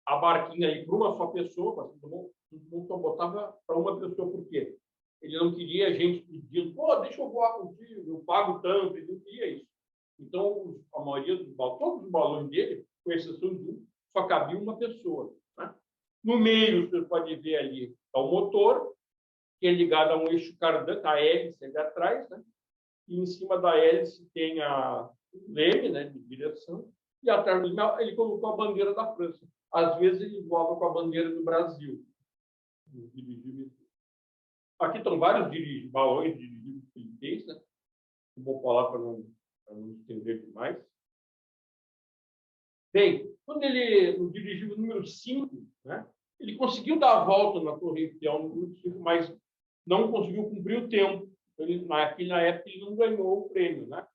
[SPEAKER 3] A barquinha aí para uma só pessoa, não só botava para uma pessoa, por quê? Ele não queria gente pedindo, deixa eu voar contigo, eu pago tanto, ele não queria isso. Então, a maioria dos balões, todos os balões dele, com exceção de um, só cabia uma pessoa. Né? No meio, você pode ver ali, está o motor, que é ligado a um eixo cardânico, a hélice ali atrás, né? E em cima da hélice tem a leme, né, de direção, e atrás ele colocou a bandeira da França. Às vezes ele voava com a bandeira do Brasil. Aqui estão vários balões dirigíveis que ele fez, né? Eu vou falar para não estender demais. Bem, quando no dirigível número 5, né, ele conseguiu dar a volta na Torre Eiffel no número 5, mas não conseguiu cumprir o tempo. Na época ele não ganhou o prêmio. Né?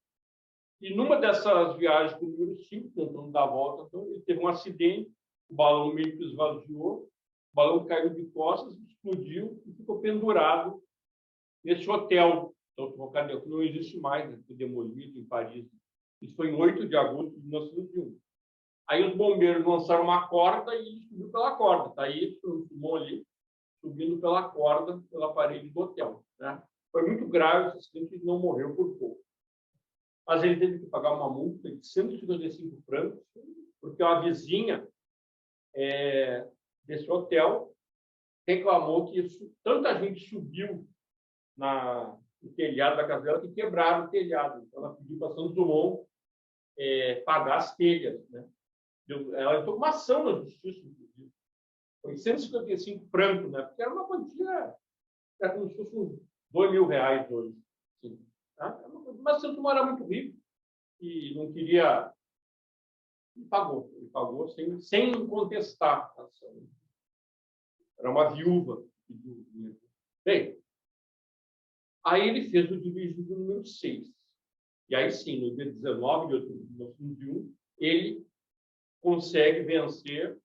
[SPEAKER 3] E numa dessas viagens com o número 5, tentando dar a volta, então, ele teve um acidente, o balão meio que esvaziou, o balão caiu de costas, explodiu e ficou pendurado nesse hotel. Então, que não existe mais, né? Foi demolido em Paris. Isso foi em 8 de agosto de 1901. Aí os bombeiros lançaram uma corda e ele subiu pela corda. Está aí o Dumont ali, subindo pela corda, pela parede do hotel. Né? Foi muito grave esse acidente, ele não morreu por pouco. Mas ele teve que pagar uma multa de 155 francos, porque uma vizinha desse hotel reclamou que tanta gente subiu no telhado da casa dela que quebraram o telhado. Então, ela pediu para Santos Dumont pagar as telhas. Né? Ela entrou com uma ação na justiça, inclusive. Foi 155 francos, né? Porque era uma quantia, era como se fosse uns R$2.000 hoje. Assim, tá? Mas Santos Dumont era muito rico e não queria. Ele pagou sem contestar a ação. Era uma viúva que pediu dinheiro. Bem, aí ele fez o dirigido número 6. E aí sim, no dia 19 de outubro de 1901, ele consegue vencer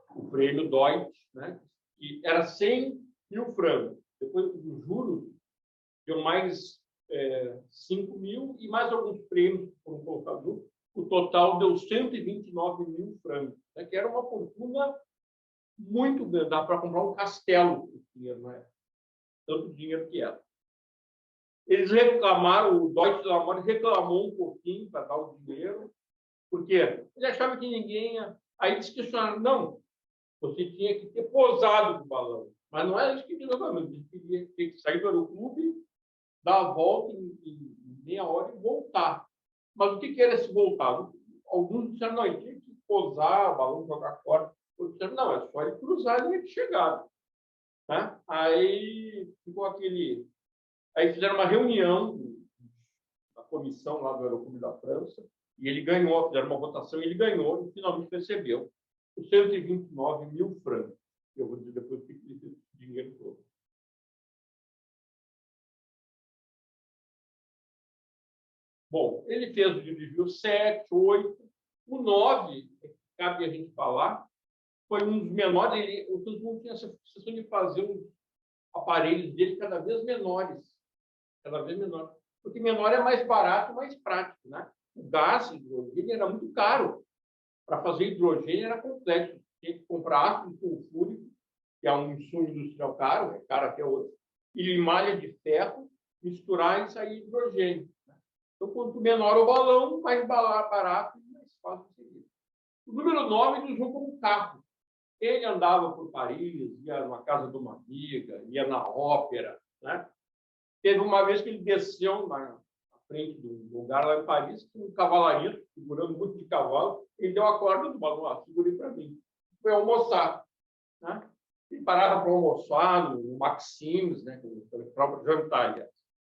[SPEAKER 3] o prêmio Deutsch, né? Que era 100.000 francos. Depois dos juros, deu mais 5.000 e mais alguns prêmios que foram colocados. O total deu 129.000 francos, né? Que era uma fortuna muito grande. Dá para comprar um castelo com dinheiro, não é? Tanto dinheiro que era. Eles reclamaram, o Deutsche Lamore reclamou um pouquinho para dar o dinheiro, porque ele achava que ninguém ia. Aí eles questionaram, não, você tinha que ter posado do balão. Mas não era isso que eles queriam, eles queriam ter que sair do aeroclube, dar a volta em meia hora e voltar. Mas o que era esse voltar? Alguns disseram, não, ele tinha que posar o balão, jogar corda. Outros disseram, não, é só ele cruzar e ele chegar. Tá? Aí ficou aquele... Aí fizeram uma reunião da comissão lá do Aeroclube da França e ele ganhou, fizeram uma votação e ele ganhou e finalmente recebeu os 129.000 francos. Eu vou dizer depois o que ele fez esse dinheiro todo. Bom, ele fez o desvio 7, 8, o 9, cabe a gente falar, foi um dos menores. O Santos Dumont tinha essa questão de fazer os aparelhos dele cada vez menores. Cada vez menor. Porque menor é mais barato, mais prático. Né? O gás, o hidrogênio, era muito caro. Para fazer hidrogênio era complexo. Tinha que comprar ácido sulfúrico, que é um insumo industrial caro, é caro até hoje, e malha de ferro, misturar e sair hidrogênio. Né? Então, quanto menor o balão, mais barato e mais fácil de seguir. O número 9 ele usou como carro. Ele andava por Paris, ia na casa de uma amiga, ia na ópera, né? Teve uma vez que ele desceu na frente do lugar lá em Paris, com um cavalarito, segurando um monte de cavalo, ele deu a corda do balão, segurei para mim. Foi almoçar. Né? Ele parava para almoçar no Maxims, né? No próprio jantar.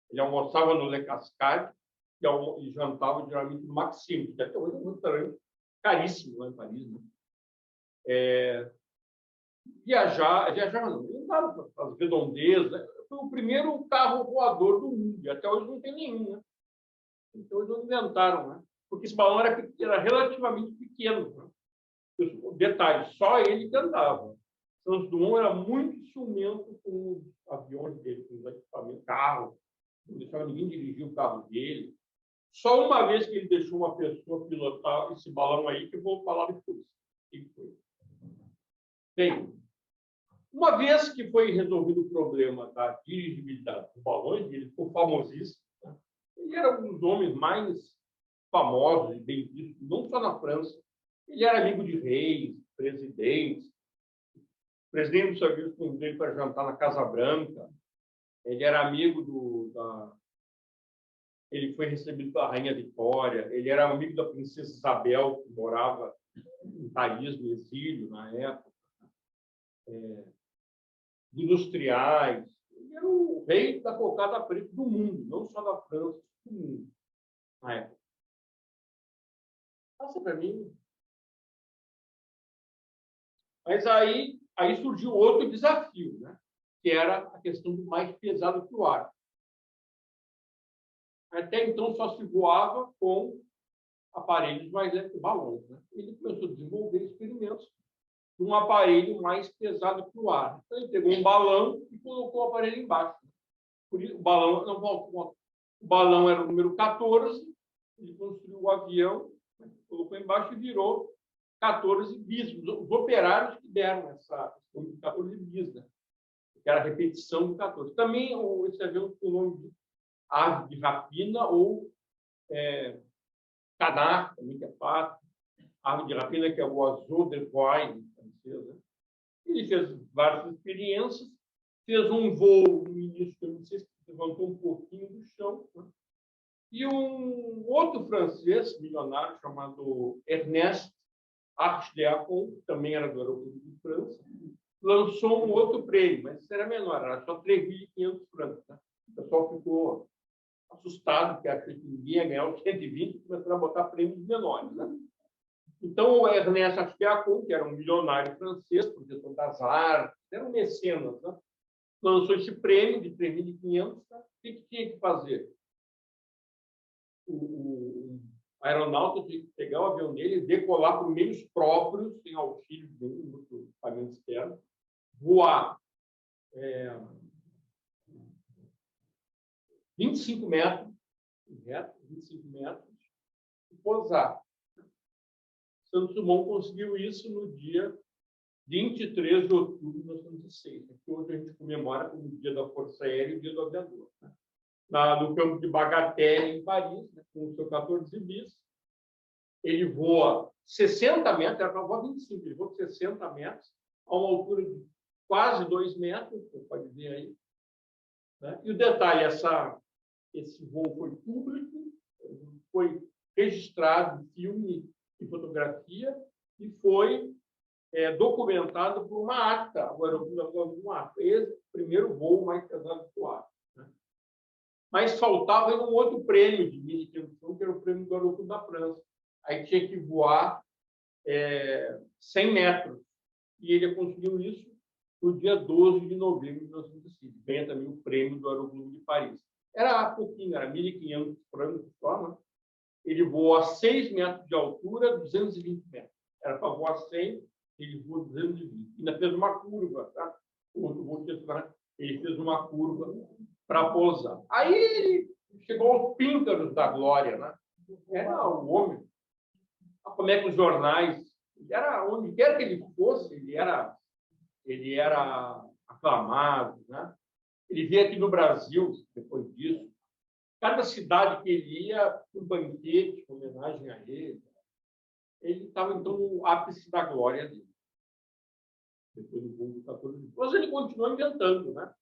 [SPEAKER 3] Ele almoçava no Le Cascade e jantava geralmente no Maxims, que até hoje é um restaurante caríssimo lá em Paris. Né? Viajar não, ele andava para as redondezas, né? Foi o primeiro carro voador do mundo, e até hoje não tem nenhum, né? Então, eles não inventaram, né? Porque esse balão era relativamente pequeno. Né? Detalhe, só ele que andava. Santos Dumont era muito ciumento com os aviões dele, com os equipamentos, carro, não deixava ninguém dirigir o carro dele. Só uma vez que ele deixou uma pessoa pilotar esse balão aí, que eu vou falar depois. Bem, uma vez que foi resolvido o problema da dirigibilidade dos balões, ele ficou famosíssimo. Né? Ele era um dos homens mais famosos e bem vistos, não só na França. Ele era amigo de reis, presidentes. O presidente dos Estados Unidos convidou ele para jantar na Casa Branca. Ele era amigo Ele foi recebido pela Rainha Vitória. Ele era amigo da Princesa Isabel, que morava em Paris, no exílio, na época. Industriais. Ele era o rei da cocada preta do mundo, não só da França, do mundo. Na época. Passa para mim. Mas aí surgiu outro desafio, né? Que era a questão do mais pesado que o ar. Até então só se voava com aparelhos mais leves que balões. Né? Ele começou a desenvolver experimentos de um aparelho mais pesado que o ar. Então, ele pegou um balão e colocou o aparelho embaixo. Por isso, o balão era o número 14, ele construiu o avião colocou embaixo e virou 14 bis. Os operários que deram essa 14 bis, né? Que era a repetição do 14. Também esse avião tem o nome de ave de rapina ou canard, também que é pato. Ave de rapina, que é o oiseau de voile, francês, né? Ele fez várias experiências, fez um voo no início de 2006, que levantou um pouquinho do chão, né? E um outro francês milionário chamado Ernest Archideacon, que também era do Aeroclube de França, lançou um outro prêmio, mas isso era menor, era só 3.500 francos. Né? O pessoal ficou assustado, porque achou que ninguém ia ganhar os 120 e começaram a botar prêmios menores. Né? Então, o Ernest Archideacon, que era um milionário francês, protetor das artes, era um mecenas, né? Lançou esse prêmio de 3.500. Tá? O que tinha que fazer? O aeronauta tinha que pegar o avião dele e decolar por meios próprios, sem auxílio de nenhum outro equipamento externo, voar 25 metros, reto, 25 metros, e pousar. Santos Dumont conseguiu isso no dia 23 de outubro de 1906, que hoje a gente comemora como o Dia da Força Aérea e o Dia do Aviador. Né? No campo de Bagatelle, em Paris, né, com o seu 14 bis, ele voa 60 metros, era para voar 25, ele voa 60 metros, a uma altura de quase 2 metros, você pode ver aí. Né? E o detalhe, esse voo foi público, foi registrado em filme e fotografia e foi documentado por uma ata, o aeroporto de uma ata. Esse primeiro voo mais pesado do ar. Né? Mas faltava um outro prêmio de 1.500, que era o prêmio do aeroporto da França. Aí tinha que voar 100 metros. E ele conseguiu isso no dia 12 de novembro de 1905. Ganha também o prêmio do Aeroclube de Paris. Era pouquinho, era 1.500 francos só, né? Ele voou a 6 metros de altura, 220 metros. Era para voar 100, ele voou 220. Ainda fez uma curva, tá? Ele fez uma curva para pousar. Aí ele chegou aos píncaros da glória, né? Era o homem. Como é que os jornais, onde quer que ele fosse, ele era aclamado, né? Ele veio aqui no Brasil depois disso. Cada cidade que ele ia, um banquete, uma homenagem a ele. Ele estava, então, no ápice da glória dele. Depois do voo do 14 de depois ele continuou inventando, né?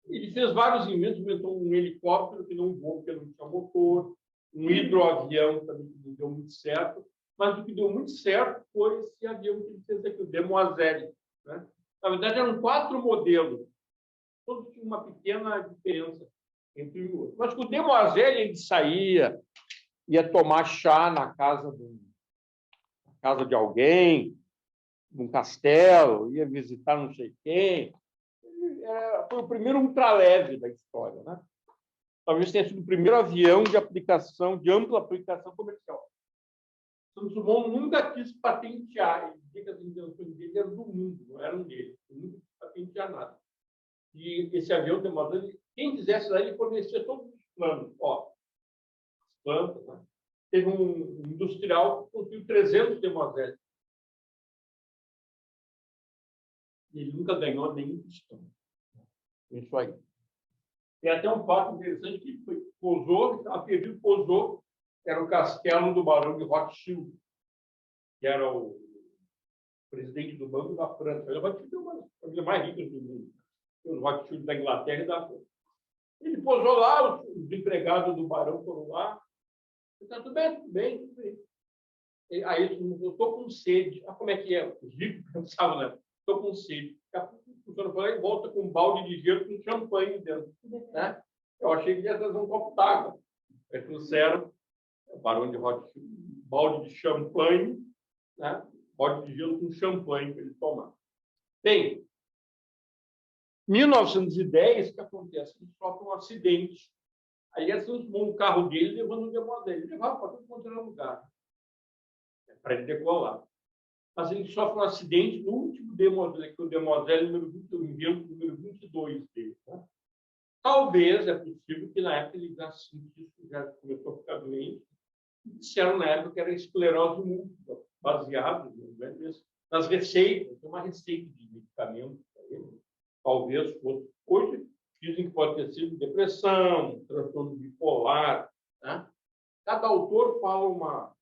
[SPEAKER 3] Ele fez vários inventos, inventou um helicóptero que não voou, porque não tinha motor, um hidroavião também que não deu muito certo, mas o que deu muito certo foi esse avião que ele fez aqui, o Demoiselle. Né? Na verdade, eram 4 modelos, todos tinham uma pequena diferença entre um e outro. Mas com o Demoiselle ele saía, ia tomar chá na casa de alguém, num castelo, ia visitar não sei quem. Foi o primeiro ultraleve da história, né? Talvez tenha sido o primeiro avião de aplicação, de ampla aplicação comercial. Santos Dumont nunca quis patentear. Ele dizia que as invenções dele eram do mundo, não eram dele. Ele nunca quis patentear nada. E esse avião, quem quisesse lá, ele fornecia todos os planos. Ó, as plantas, né? Teve um industrial que construiu 300 Demoiselles. E ele nunca ganhou nenhum pistão. Isso aí. Tem até um fato interessante que pousou, estava perdido, pousou, era o castelo do Barão de Rothschild, que era o presidente do Banco da França. O Rothschild é uma das famílias mais ricas do mundo. O Rothschild da Inglaterra e da França. Ele pousou lá, os empregados do Barão foram lá. Está tudo bem, tudo bem, tudo bem. Aí eu estou com sede. Ah, como é que é? Os ricos pensavam, né? Estou com sede. O senhor falou e volta com um balde de gelo com champanhe dentro. Né? Eu achei que ia trazer um copo d'água. Aí trouxeram o Barão de Rothschild, balde de champanhe, né? Balde de gelo com champanhe para ele tomar. Bem, 1910, o que acontece? Ele sofre um acidente. Aí eles transformam o carro dele levando o Demoiselle. Ele levava para todo quanto era lugar, para ele decolar. Mas ele sofre um acidente no último Demoiselle, que é o Demoiselle número 22 dele. Tá? Talvez, é possível que na época ele já começou a ficar doente, disseram na época que era esclerose múltipla, baseado nas receitas. Tem uma receita de medicamento para ele, talvez fosse. Hoje dizem que pode ter sido depressão, transtorno bipolar, né? Cada autor fala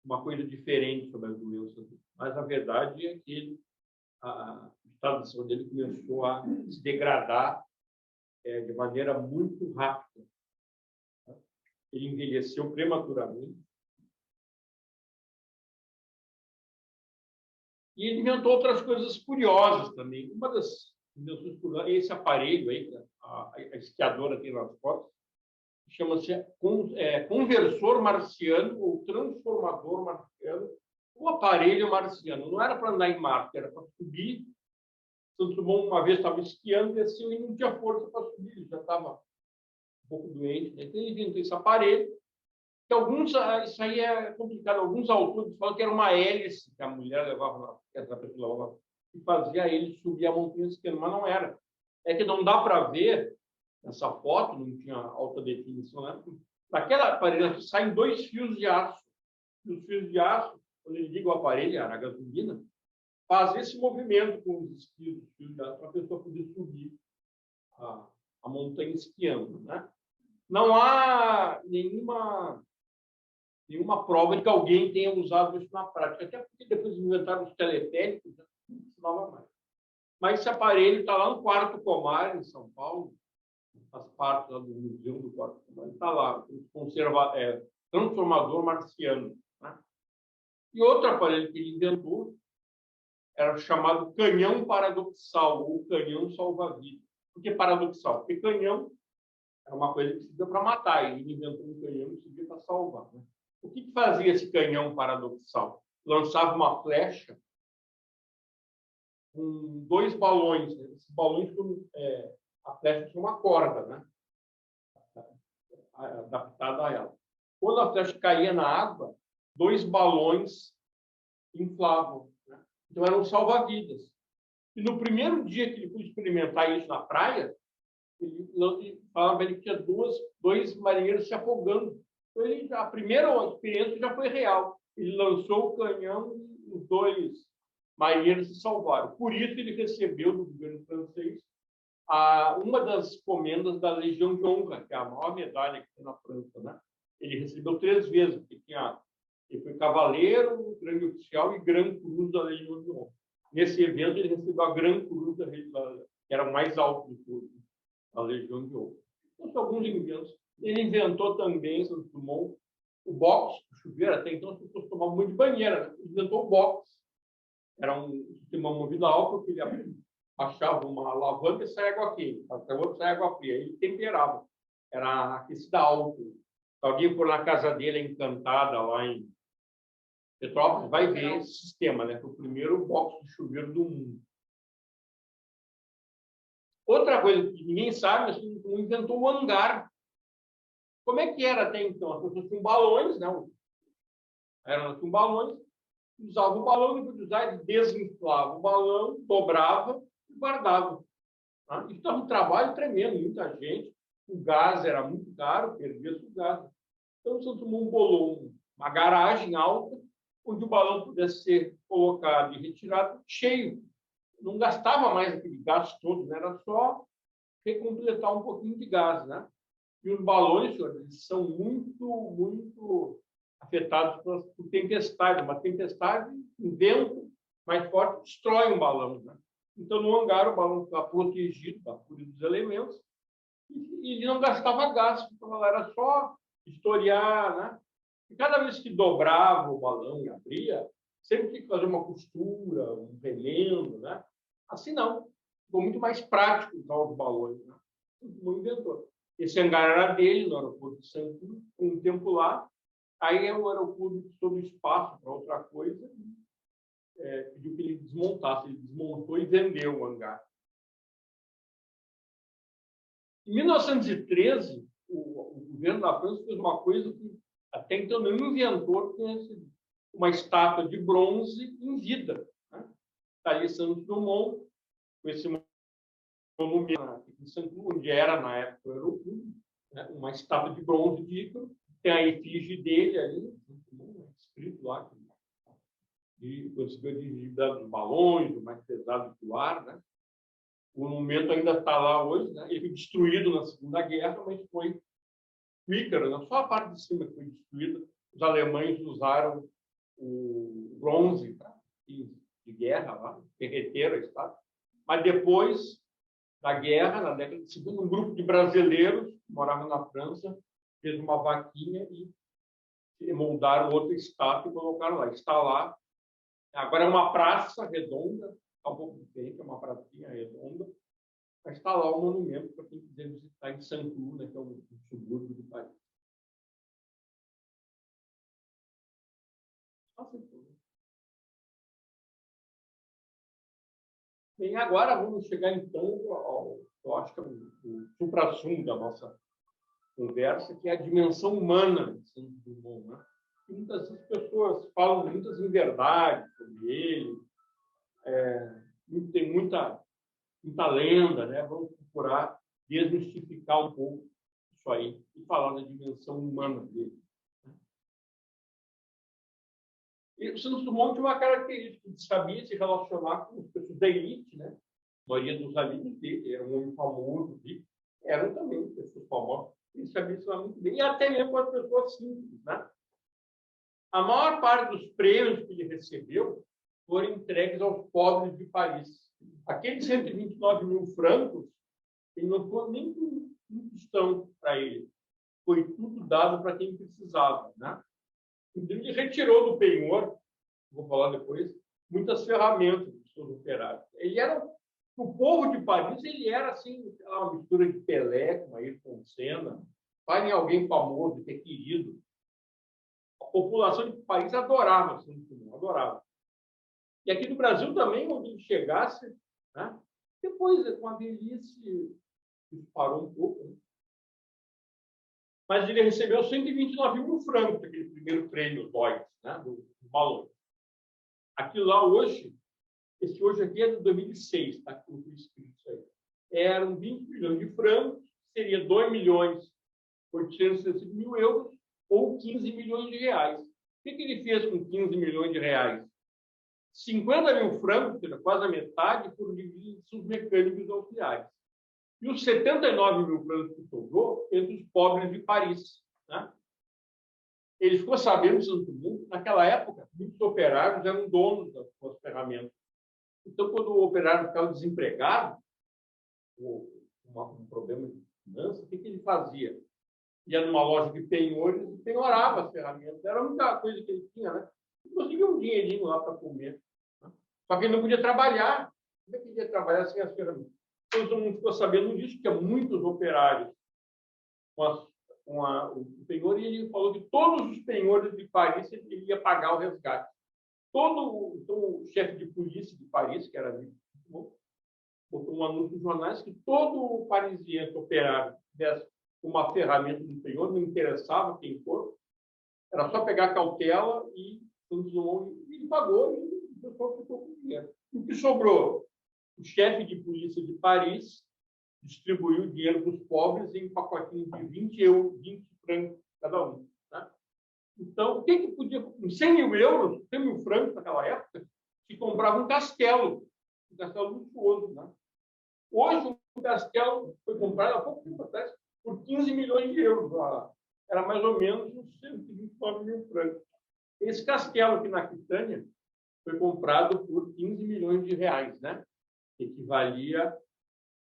[SPEAKER 3] uma coisa diferente sobre a doença, mas a verdade é que o estado de saúde dele começou a se degradar de maneira muito rápida. Ele envelheceu prematuramente. E ele inventou outras coisas curiosas também. Uma das invenções curiosas é esse aparelho aí, que a esquiadora tem nas fotos, chama-se conversor marciano ou transformador marciano, o aparelho marciano. Não era para andar em Marte, era para subir. Santos Dumont uma vez estava esquiando, desceu e não tinha força para subir, ele já estava um pouco doente, né? Então ele inventou esse aparelho, que isso aí é complicado, alguns autores falam que era uma hélice que a mulher levava, e fazia ele subir a montanha esquiando, mas não era. É que não dá para ver nessa foto, não tinha alta definição, né? Daquela aparelho saem 2 fios de aço. E os fios de aço, quando ele liga o aparelho, a gasolina, faz esse movimento com os fios de aço para a pessoa poder subir a montanha esquiando, né? Não há nenhuma prova de que alguém tenha usado isso na prática, até porque depois inventaram os teletéricos, não funcionava mais. Mas esse aparelho está lá no Quarto Pomar, em São Paulo, faz parte do Museu do Quarto Pomar, está lá, transformador marciano, né? E outro aparelho que ele inventou era chamado canhão paradoxal, ou canhão salva-vidas. Por que paradoxal? Porque canhão era uma coisa que servia para matar, e ele inventou um canhão que servia para salvar, né? O que fazia esse canhão paradoxal? Lançava uma flecha com 2 balões. Né? Esses balões, a flecha tinha uma corda, né? Adaptada a ela. Quando a flecha caía na água, 2 balões inflavam. Né? Então, eram salva-vidas. E no primeiro dia que ele foi experimentar isso na praia, ele falava que tinha 2 marinheiros se afogando. Então, a primeira experiência já foi real. Ele lançou o canhão e os 2 marinheiros se salvaram. Por isso, ele recebeu do governo francês uma das comendas da Legião de Honra, que é a maior medalha que tem na França, né? Ele recebeu 3 vezes, porque ele foi cavaleiro, grande oficial e Gran Cruz da Legião de Honra. Nesse evento, ele recebeu a Gran Cruz que era o mais alto de todos, a Legião de Honra. Então, são alguns inventos. Ele inventou também, Santos Dumont, o box, o chuveiro. Até então, as pessoas tomavam muito de banheira, né? Ele inventou o box. Era um sistema movido a álcool, que ele achava uma alavanca e saia água quente, a outra saia água fria. Ele temperava. Era aquecida a álcool. Se alguém for na casa dele, Encantada, lá em Petrópolis, vai ver esse sistema, né? Foi o primeiro box de chuveiro do mundo. Outra coisa que ninguém sabe, mas ele inventou o hangar. Como é que era até então? As pessoas tinham balões, né? Tinham balões, usavam o balão, depois de usar, ele desinflava o balão, dobrava e guardava. Tá? Isso estava um trabalho tremendo, muita gente. O gás era muito caro, perdia-se o gás. Então, o Santos Dumont bolou uma garagem alta, onde o balão pudesse ser colocado e retirado cheio. Não gastava mais aquele gás todo, né? Era só recompletar um pouquinho de gás, né? E os balões, senhores, eles são muito afetados por tempestade. Uma tempestade, um vento mais forte, destrói um balão, né? Então, no hangar, o balão está protegido da fúria dos elementos e ele não gastava gás. Então, era só historiar, né? E cada vez que dobrava o balão e abria, sempre tinha que fazer uma costura, um remendo, né? Assim não. Ficou muito mais prático usar os balões, né? Muito inventor. Esse hangar era dele, no aeroporto de Santos, um tempo lá. Aí o aeroporto sob espaço para outra coisa, pediu que ele desmontasse. Ele desmontou e vendeu o hangar. Em 1913, o governo da França fez uma coisa que até então nenhum inventor tinha recebido. Uma estátua de bronze em vida. Né? Está ali Santos Dumont, com esse monumento, onde era, na época, o aeroporto, né? Uma estátua de bronze de Ícaro, Tem a efígie dele ali, escrito lá, de conseguiu dirigir dos balões, do mais pesado que o ar, né? O monumento ainda está lá hoje, né? Ele foi destruído na Segunda Guerra, mas foi Ícaro, né? Só a parte de cima que foi destruída. Os alemães usaram o bronze de guerra lá, derreteram a estátua. Mas depois da guerra, na década de 50, um grupo de brasileiros que moravam na França fez uma vaquinha e moldaram outra estátua e colocaram lá. Está lá. Agora é uma praça redonda, está um pouco diferente, é uma pracinha redonda, mas está lá o monumento para quem quiser visitar em Saint-Cloud, né, que é um subúrbio de Paris. Bem, agora vamos chegar então ao, eu acho que é o supra-sumo da nossa conversa, que é a dimensão humana de Santos Dumont, né? Muitas pessoas falam muitas inverdades sobre ele, tem muita lenda, né? Vamos procurar desmistificar um pouco isso aí e falar da dimensão humana dele. E o Santos Dumont tinha uma característica de sabia se relacionar com as pessoas da elite, né? A maioria dos amigos dele era um homem famoso, eram também pessoas famosas. Ele sabia se muito bem, e até mesmo com as pessoas simples, né? A maior parte dos prêmios que ele recebeu foram entregues aos pobres de Paris. Aqueles 129 mil francos, ele não foi nem um tostão para ele. Foi tudo dado para quem precisava, né? Então, ele retirou do penhor, vou falar depois, muitas ferramentas dos seus operários. Ele era, para o povo de Paris, ele era assim, uma mistura de Pelé com Ayrton Senna, vai em alguém famoso, que é querido. A população de Paris adorava, adorava. E aqui no Brasil também, onde ele chegasse, né? Depois, com a velhice, isso parou um pouco, né? Mas ele recebeu 129 mil francos, aquele primeiro prêmio Deutsch, né? do balão. Aquilo lá hoje, esse hoje aqui é de 2006, está aqui escrito isso aí. Eram 20 milhões de francos, seria 2 milhões 865 mil euros, ou 15 milhões de reais. O que ele fez com 15 milhões de reais? 50 mil francos, quase a metade, foram divididos entre os mecânicos auxiliares. E os 79 mil francos que sobrou entre os pobres de Paris, né? Ele ficou sabendo, naquela época, muitos operários eram donos das suas ferramentas. Então, quando o operário ficava desempregado, ou um problema de finanças, o que ele fazia? Ia numa loja de penhores e penhorava as ferramentas. Era a única coisa que ele tinha, né? E conseguia um dinheirinho lá para comer. Né? Só que ele não podia trabalhar. Como é que ele ia trabalhar sem as ferramentas? Então, todo mundo ficou sabendo disso, que muitos operários com o penhor, e ele falou que todos os penhores de Paris ele ia pagar o resgate. Então, o chefe de polícia de Paris, que era botou um anúncio nos jornais que todo o parisiense operário tivesse uma ferramenta do penhor, não interessava quem for, era só pegar a cautela e ele pagou e o pessoal ficou com dinheiro. O que sobrou? O chefe de polícia de Paris distribuiu o dinheiro para os pobres em pacotinhos de 20 euros, 20 francos cada um. Né? Então, o que podia... Com 100 mil euros, 100 mil francos naquela época, se comprava um castelo luxuoso. Né? Hoje, o castelo foi comprado há pouco tempo atrás por 15 milhões de euros. Era mais ou menos uns 129 mil francos. Esse castelo aqui na Aquitânia foi comprado por 15 milhões de reais, né? Equivalia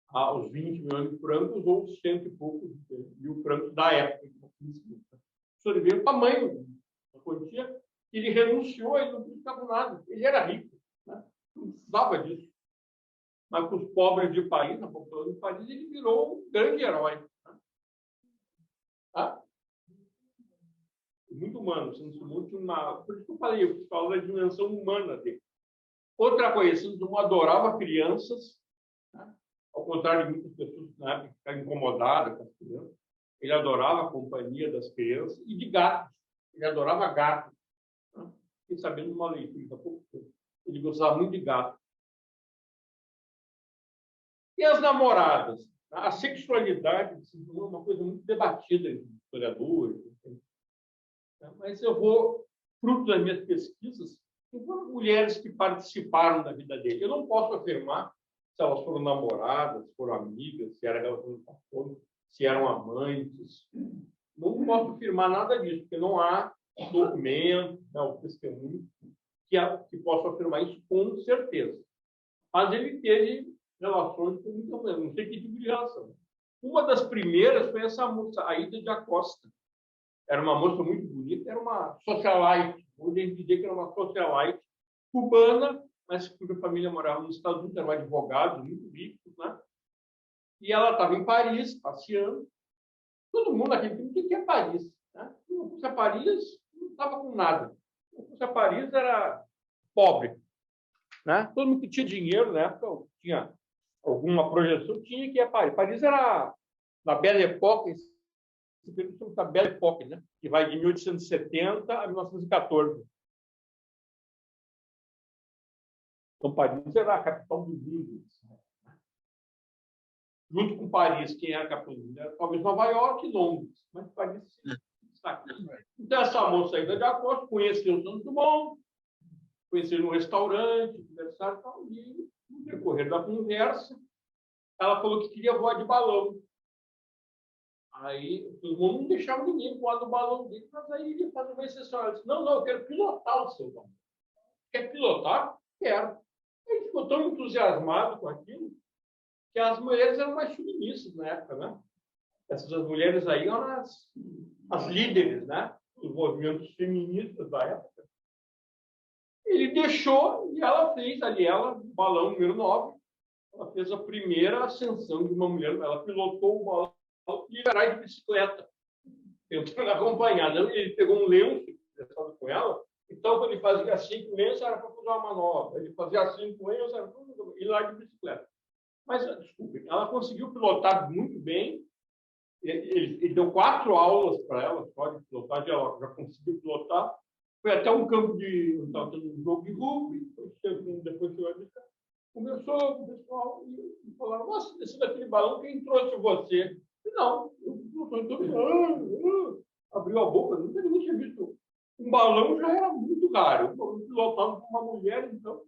[SPEAKER 3] aos 20 milhões de francos ou 100 e poucos mil francos da época. O senhor vê o tamanho da quantia, ele renunciou, ele não precisava nada. Ele era rico, né? Não precisava disso. Mas para os pobres de Paris, na população de Paris, ele virou um grande herói. Né? Tá? Muito humano. Por isso que eu falei, eu falo da dimensão humana dele. Outra coisa, Santos Dumont adorava crianças, né? Ao contrário de muitas pessoas que na época ficavam incomodadas com as crianças. Ele adorava a companhia das crianças e de gatos. Ele adorava gatos. Né? Fiquei sabendo de uma leitura há pouco tempo. Ele gostava muito de gatos. E as namoradas? A sexualidade é uma coisa muito debatida entre historiadores. né? Mas eu vou, fruto das minhas pesquisas, tem mulheres que participaram da vida dele. Eu não posso afirmar se elas foram namoradas, se foram amigas, se era relacionamento, se eram amantes. Não posso afirmar nada disso, porque não há documento, não, testemunho que possa afirmar isso com certeza. Mas ele teve relações com muita mulher, não sei que tipo de relação. Uma das primeiras foi essa moça, a Ida de Acosta. Era uma moça muito bonita, era uma socialite. Hoje a gente dizer que era uma socialite cubana, mas cuja família morava nos Estados Unidos, eram advogados muito ricos, né? E ela estava em Paris, passeando. Todo mundo naquele tempo, o que é Paris? Né? Se não fosse a Paris, não estava com nada. Se não fosse a Paris, era pobre. Né? Todo mundo que tinha dinheiro, na época, tinha alguma projeção, tinha que ir a Paris. Paris era na Belle Époque, esse período da Belle Époque, né? Que vai de 1870 a 1914. Então, Paris era a capital do mundo. Junto com Paris, quem era a capital do mundo? Era, talvez Nova York e Londres, mas Paris está aqui. Então, essa moça ainda de Acosta conheceu o Santos Dumont, conheceram no restaurante, conversaram e tal, e no decorrer da conversa, ela falou que queria voar de balão. Aí, o mundo não deixava ninguém voar no balão dele, mas aí ele faz uma exceção. Ela disse, não, eu quero pilotar o seu balão. Quer pilotar? Quero. Ele ficou tão entusiasmado com aquilo que as mulheres eram mais feministas na época, né? Essas mulheres aí eram as líderes, né? Dos movimentos feministas da época. Ele deixou e ela fez ali, o balão número 9, ela fez a primeira ascensão de uma mulher, ela pilotou o balão liberar de bicicleta, tentando acompanhar. Ele pegou um lenço com ela, então quando ele fazia assim com o lenço era para fazer uma manobra, ele fazia assim com o lenço era para ir lá de bicicleta. Mas, desculpe, ela conseguiu pilotar muito bem, ele deu 4 aulas para ela, só de pilotar, ela já conseguiu pilotar. Foi até um campo estava tendo um jogo de rugby, depois chegou a brincar. Conversou com o pessoal e falaram, nossa, esse daquele balão, quem trouxe você? Não, eu abriu a boca, nunca ninguém tinha visto. Um balão já era muito raro, pilotado por uma mulher, então.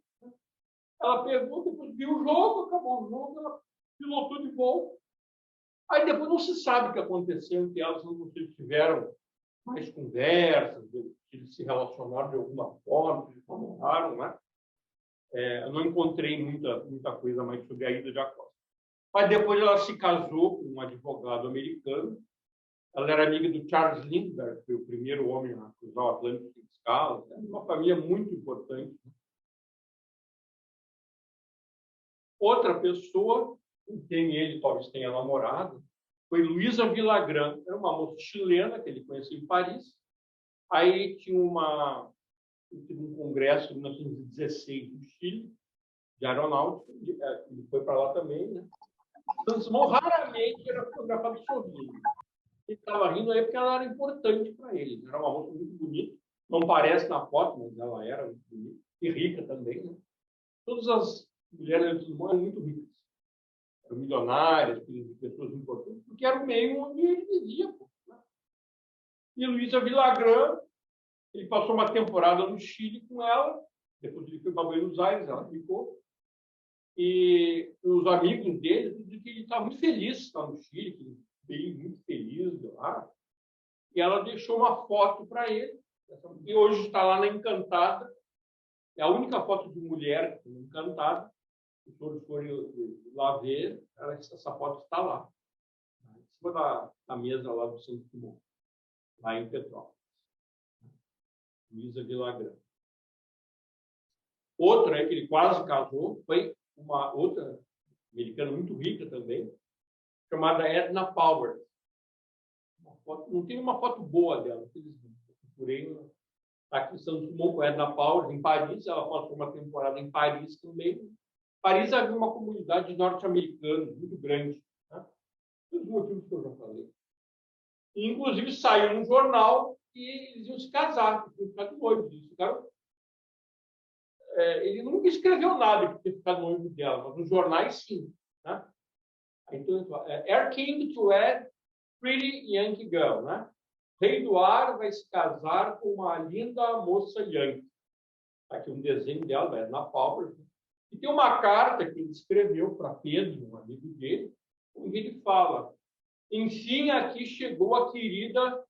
[SPEAKER 3] Ela pegou, depois viu o jogo, acabou o jogo, ela pilotou de volta. Aí depois não se sabe o que aconteceu entre elas, não sei se tiveram mais conversas, eles se relacionaram de alguma forma, eles namoraram, né? Eu não encontrei muita coisa mais sobre a Ida de Acosta. Mas depois ela se casou com um advogado americano. Ela era amiga do Charles Lindbergh, que foi o primeiro homem a cruzar o Atlântico em escala. Uma família muito importante. Outra pessoa, com quem ele talvez tenha namorado, foi Luísa Villagrán. Era uma moça chilena que ele conheceu em Paris. Aí tinha um congresso em 1916 no Chile, de aeronáutica, ele foi para lá também, né? Santos Dumont raramente era fotografado sozinho. Ele estava rindo aí porque ela era importante para ele. Era uma moça muito bonita, não parece na foto, mas ela era muito bonita, e rica também, né? Todas as mulheres de Santos Dumont eram muito ricas. Eram milionárias, pessoas importantes, porque era o meio onde ele vivia. Né? E Luísa Villagrán, ele passou uma temporada no Chile com ela, depois ele foi para Buenos Aires, ela ficou. E os amigos dele dizem que ele está muito feliz lá no Chile, que ele veio muito feliz lá. E ela deixou uma foto para ele, e hoje está lá na Encantada. É a única foto de mulher encantada. Se todos forem lá ver, essa foto está lá, em cima da mesa lá do Santos Dumont, lá em Petrópolis. Luísa Villagrán. Outra que ele quase casou foi uma outra americana muito rica também, chamada Edna Powers. Não tem uma foto boa dela, infelizmente. Eu procurei aqui em Santos Dumont com a Edna Powers, em Paris. Ela passou uma temporada em Paris também. Paris havia uma comunidade norte-americana muito grande, né? Pelos motivos que eu já falei. E, inclusive, saiu um jornal e eles iam se casar, iam ficar de noivo. Ele nunca escreveu nada de ter ficado noivo dela, mas nos jornais, sim. Né? Então, Air King to Ed, Pretty Yankee Girl. Né? Rei do Ar vai se casar com uma linda moça Yankee. Aqui um desenho dela, da Edna Palmer. E tem uma carta que ele escreveu para Pedro, um amigo dele, onde ele fala: enfim, aqui chegou a querida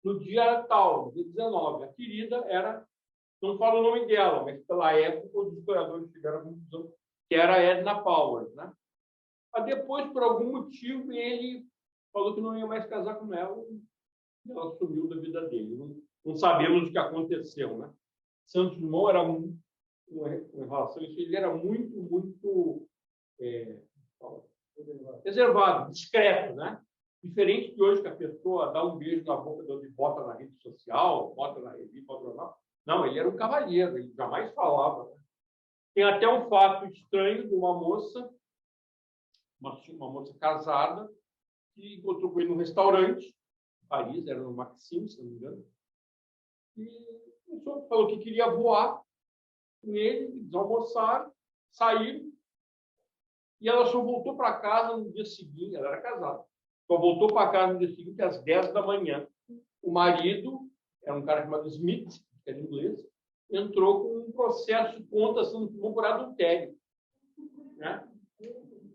[SPEAKER 3] no dia tal, no dia 19. A querida era, não falo o nome dela, mas pela época os historiadores tiveram a conclusão que era a Edna Palmer, né? Mas depois, por algum motivo, ele falou que não ia mais casar com ela e ela sumiu da vida dele. Não sabemos o que aconteceu, né? Santos Dumont era em relação a isso, ele era muito reservado, discreto, né? Diferente de hoje, que a pessoa dá um beijo na boca de onde bota na rede social, bota na revista, bota no jornal. Não, ele era um cavalheiro, ele jamais falava. Né? Tem até um fato estranho de uma moça, uma moça casada, que encontrou com ele num restaurante, em Paris, era no Maxime, se não me engano, e o senhor falou que queria voar com ele, eles almoçaram, saíram, e ela só voltou para casa no dia seguinte, ela era casada, só voltou para casa no dia seguinte, às 10 da manhã. O marido, era um cara chamado Smith, que era inglês, entrou com um processo contra Santos Dumont por adultério. Né?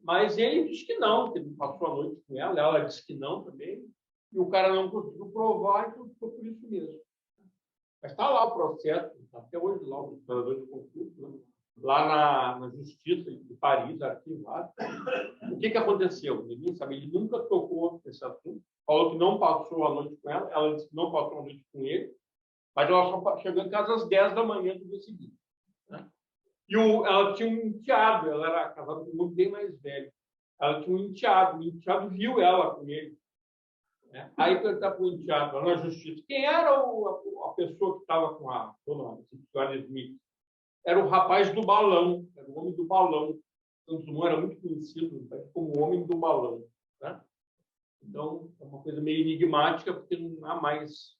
[SPEAKER 3] Mas ele disse que não passou a noite com ela disse que não também, e o cara não conseguiu provar, então ficou por isso mesmo. Mas está lá o processo, até hoje lá, o historiador de conflito, né? Lá na Justiça de Paris, arquivado. O que aconteceu? Ninguém sabe, ele nunca tocou nesse assunto, falou que não passou a noite com ela disse que não passou a noite com ele, mas ela só chegou em casa às 10 da manhã do dia seguinte. Né? E ela tinha um enteado, ela era casada com um mundo bem mais velho. Ela tinha um enteado, o enteado viu ela com ele. Né? Aí que ele está com o enteado, lá na Justiça. Quem era a pessoa que estava com a senhora Smith? Era o rapaz do balão, era o homem do balão. Santos Dumont era muito conhecido como o homem do balão. Né? Então, é uma coisa meio enigmática, porque não há mais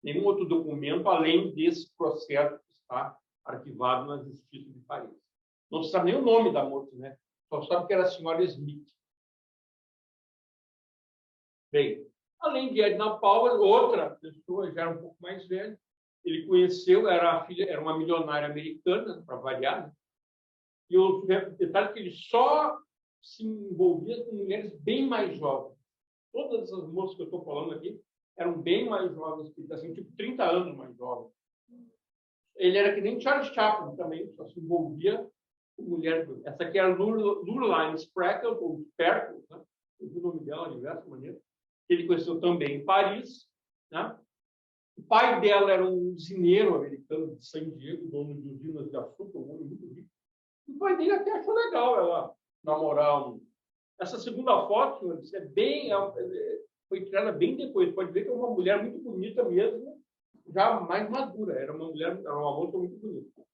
[SPEAKER 3] nenhum outro documento além desse processo que está arquivado na Justiça de Paris. Não se sabe nem o nome da moça, né? Só sabe que era a senhora Smith. Bem, além de Edna Palmer, outra pessoa já era um pouco mais velha, ele conheceu, era uma milionária americana, para variar, né? E o detalhe é que ele só se envolvia com mulheres bem mais jovens. Todas essas moças que eu estou falando aqui eram bem mais jovens, assim, tipo 30 anos mais jovens. Ele era que nem Charles Chaplin também, só se envolvia com mulheres. Essa aqui era Lurline Spreckle, ou Sperkle, né? Eu vi o nome dela de diversas maneiras. Ele conheceu também em Paris. Né? O pai dela era um usineiro americano de San Diego, dono de usinas de açúcar, um homem muito rico. E o pai dele até achou legal ela namorar um. Essa segunda foto, foi tirada bem depois. Pode ver que é uma mulher muito bonita mesmo, já mais madura. Era uma moça muito bonita.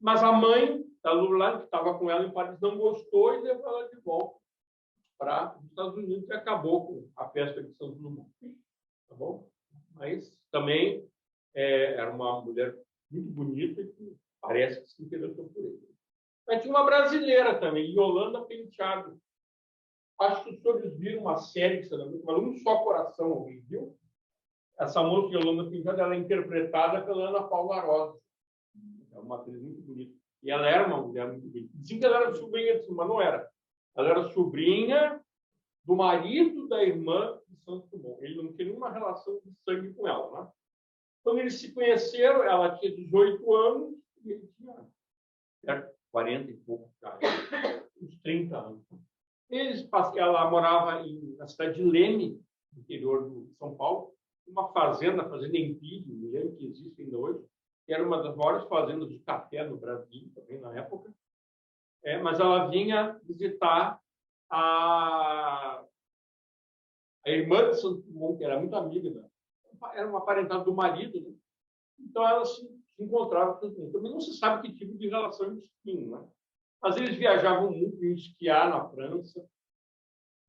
[SPEAKER 3] Mas a mãe da Lurline, que estava com ela em Paris, não gostou e levou ela de volta para os Estados Unidos e acabou com a festa de Santos Dumont. Tá bom? Mas também era uma mulher muito bonita que parece que se interessou por ele. Mas tinha uma brasileira também, Yolanda Penteado. Acho que os senhores viram uma série que se chama Um Só Coração, alguém viu? Essa moça, Yolanda Penteado, ela é interpretada pela Ana Paula Rosa. É uma atriz muito bonita. E ela era uma mulher muito bonita. Dizem que ela era sobrinha de mas não era. Ela era sobrinha do marido da irmã de Santos Dumont. Ele não tinha nenhuma relação de sangue com ela. Né? Quando eles se conheceram, ela tinha 18 anos e ele tinha 40 e pouco, uns 30 anos. Ela morava na cidade de Leme, no interior de São Paulo, uma fazenda Empírio, me lembro que existe ainda hoje, que era uma das maiores fazendas de café no Brasil, também na época. Mas ela vinha visitar a irmã de Santos Dumont, que era muito amiga dela. Era uma parentada do marido, né? Então ela se encontrava com Santos Dumont. Também não se sabe que tipo de relação eles tinham, né? Mas eles viajavam muito, iam esquiar na França,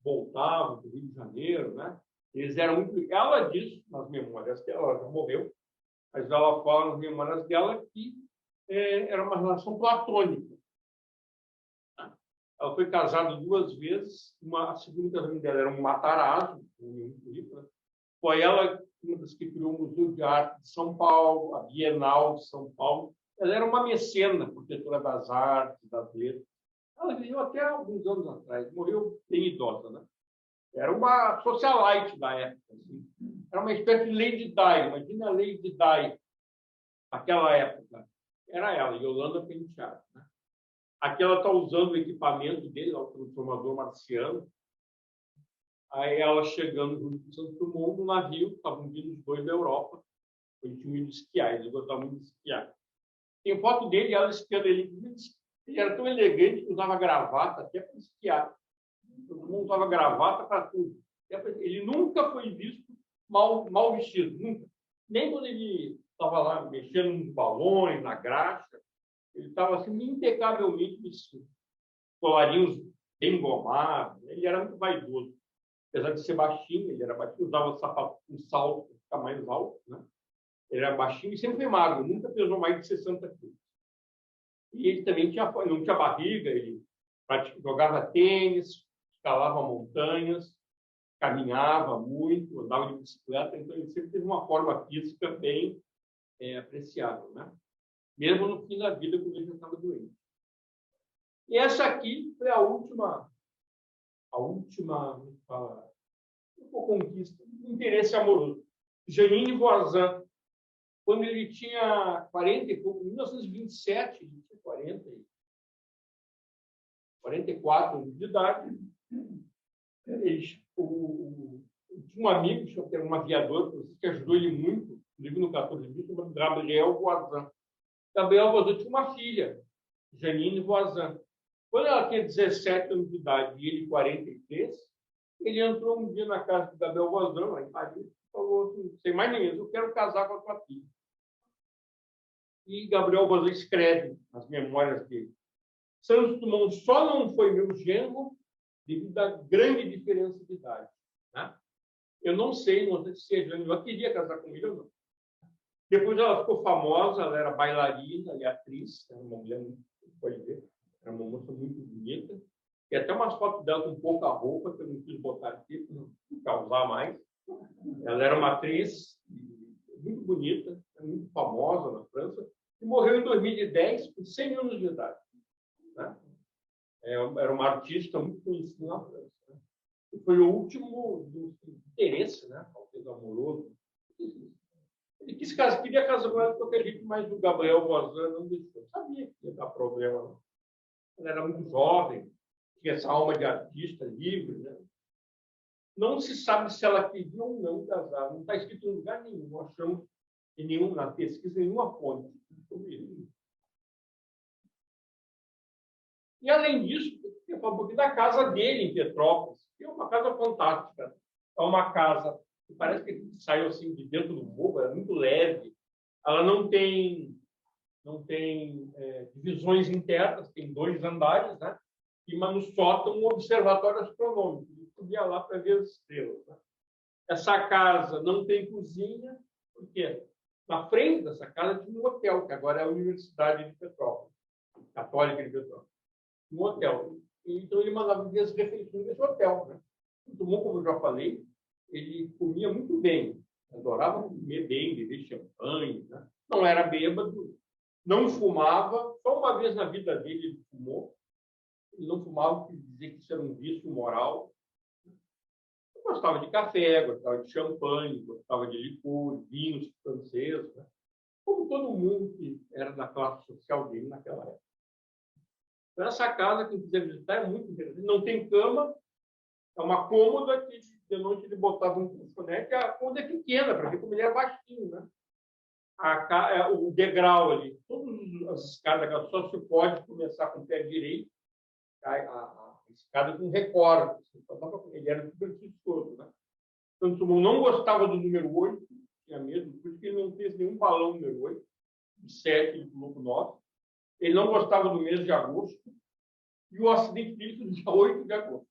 [SPEAKER 3] voltavam para o Rio de Janeiro, né? Eles eram muito. Ela disse nas memórias que ela já morreu, mas ela fala nas memórias dela que era uma relação platônica. Ela foi casada 2 vezes. A segunda casamento dela era um Matarazzo, um muito rico, né? Foi ela uma das que criou o Museu de Arte de São Paulo, a Bienal de São Paulo. Ela era uma mecena, protetora das artes, das letras. Ela viveu até alguns anos atrás, morreu bem idosa, né? Era uma socialite da época. Assim. Era uma espécie de Lady Di, imagina a Lady Di, naquela época. Era ela, Yolanda Penteado. Né? Aqui ela está usando o equipamento dele, o transformador marciano. Aí ela chegando junto com Santos Dumont, no navio, estavam vindo os dois da Europa, eles tinham ido esquiar, eles gostavam muito de esquiar. Tem foto dele, ela esquiando, ele era tão elegante que usava gravata até para esquiar. Todo mundo usava gravata para tudo. Ele nunca foi visto mal vestido, nunca. Nem quando ele estava lá mexendo nos balões, na graxa, ele estava assim, impecavelmente vestido. Colarinhos bem engomados, ele era muito vaidoso. Apesar de ser baixinho, ele era baixinho, usava sapato com salto para ficar mais alto, né? Ele era baixinho e sempre foi magro, nunca pesou mais de 60 quilos. E ele também não tinha barriga, ele jogava tênis, escalava montanhas, caminhava muito, andava de bicicleta, então ele sempre teve uma forma física bem apreciável, né? Mesmo no fim da vida, quando ele já estava doente. E essa aqui foi a última conquista, interesse amoroso. Janine Voisin, quando ele tinha 40 e pouco, em 1927, ele tinha 44 anos de idade, tinha um amigo, que era um aviador, que ajudou ele muito, inclusive no 14 de chamado Gabriel Voisin. Gabriel Voisin tinha uma filha, Janine Voisin. Quando ela tinha 17 anos de idade e ele 43, ele entrou um dia na casa do Gabriel Voisin, lá em Paris, e falou assim, sem mais ninguém, eu quero casar com a tua filha. E Gabriel Voisin escreve nas memórias dele. Santos Dumont só não foi meu genro devido à grande diferença de idade. Né? Eu não sei se a Janine queria casar com ele ou não. Depois ela ficou famosa, ela era bailarina e atriz, era uma mulher, pode ver, era uma moça muito bonita. Tem até umas fotos dela com pouca roupa, que eu não quis botar aqui, para não causar mais. Ela era uma atriz muito bonita, muito famosa na França, e morreu em 2010, com 100 anos de idade. Né? Era uma artista muito conhecida na França. Né? E foi o último do interesse, né? Talvez amoroso. Ele queria casar com ela de qualquer jeito, mas o Gabriel Voisin não deixou. Sabia que ia dar problema. Não. Ela era muito jovem, tinha essa alma de artista livre. Né? Não se sabe se ela queria ou não casar. Não está escrito em lugar nenhum. Nós achamos na pesquisa nenhuma fonte sobre isso. E, além disso, eu falo um pouquinho da casa dele em Petrópolis, que é uma casa fantástica. É uma casa que parece que saiu assim de dentro do morro, é muito leve. Ela não tem divisões internas, tem 2 andares, né? E no sótão um observatório astronômico. Eu subia lá para ver as estrelas. Né? Essa casa não tem cozinha, porque na frente dessa casa tinha um hotel, que agora é a Universidade de Petrópolis, Católica de Petrópolis. Um hotel. Então, ele mandava ver as refeições desse hotel. Né? Muito bom, como eu já falei, ele comia muito bem, adorava comer bem, beber champanhe, né? Não era bêbado, não fumava, só uma vez na vida dele ele fumou, ele não fumava, porque dizia que isso era um vício moral. Ele gostava de café, gostava de champanhe, gostava de licor, vinhos franceses, né? Como todo mundo que era da classe social dele naquela época. Então, essa casa, quem quiser visitar, é muito interessante. Não tem cama, é uma cômoda que de noite ele botava um colchonete, a cômoda é pequena, para ver como ele é baixinho, né? O degrau ali, todas as escadas, só se pode começar com o pé direito, a escada com recorte, ele era super todo, né? Santos Dumont não gostava do número 8, tinha medo, por isso que ele não fez nenhum balão número 8, de 7 ele pulou para o 9. Ele não gostava do mês de agosto, e o acidente dele foi no dia 8 de agosto.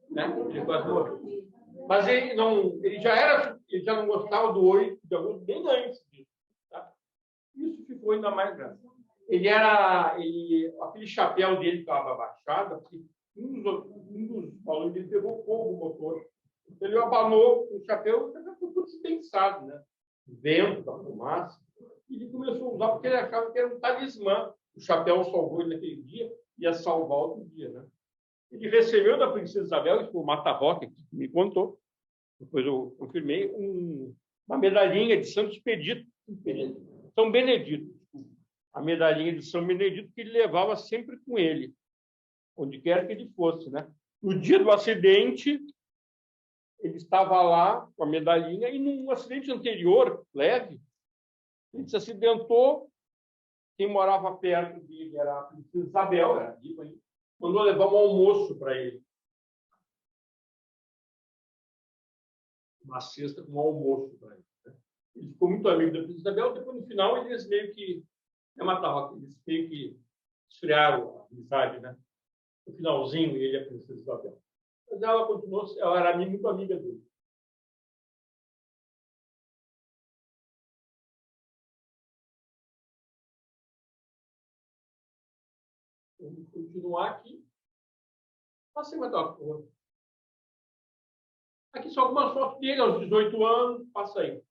[SPEAKER 3] Né? Ele quase morreu. Mas ele já não gostava do 8 de agosto bem antes disso. Tá? Isso ficou ainda mais grave. Aquele chapéu dele estava abaixado, porque um dos balões dele pegou fogo no motor. Ele abanou o chapéu ficou tudo despensaado, né? O vento, da fumaça. E ele começou a usar porque ele achava que era um talismã. O chapéu salvou ele naquele dia, ia salvar outro dia, né? Ele recebeu da princesa Isabel, isso foi o Mata Roca que me contou, depois eu confirmei, uma medalhinha de Santo Expedito, São Benedito, a medalhinha de São Benedito que ele levava sempre com ele, onde quer que ele fosse, né? No dia do acidente, ele estava lá com a medalhinha e num acidente anterior, leve, ele se acidentou. Quem morava perto dele era a princesa Isabel, era viva ainda, mandou levar um almoço para ele. Uma cesta com um almoço para ele. Né? Ele ficou muito amigo da princesa Isabel, depois no final eles meio que eles meio que esfriaram a amizade, né? No finalzinho, ele e a princesa Isabel. Mas ela continuou, ela era muito amiga dele. Vamos continuar aqui. Passei mais uma coisa. Aqui são algumas fotos dele, aos 18 anos, passa aí.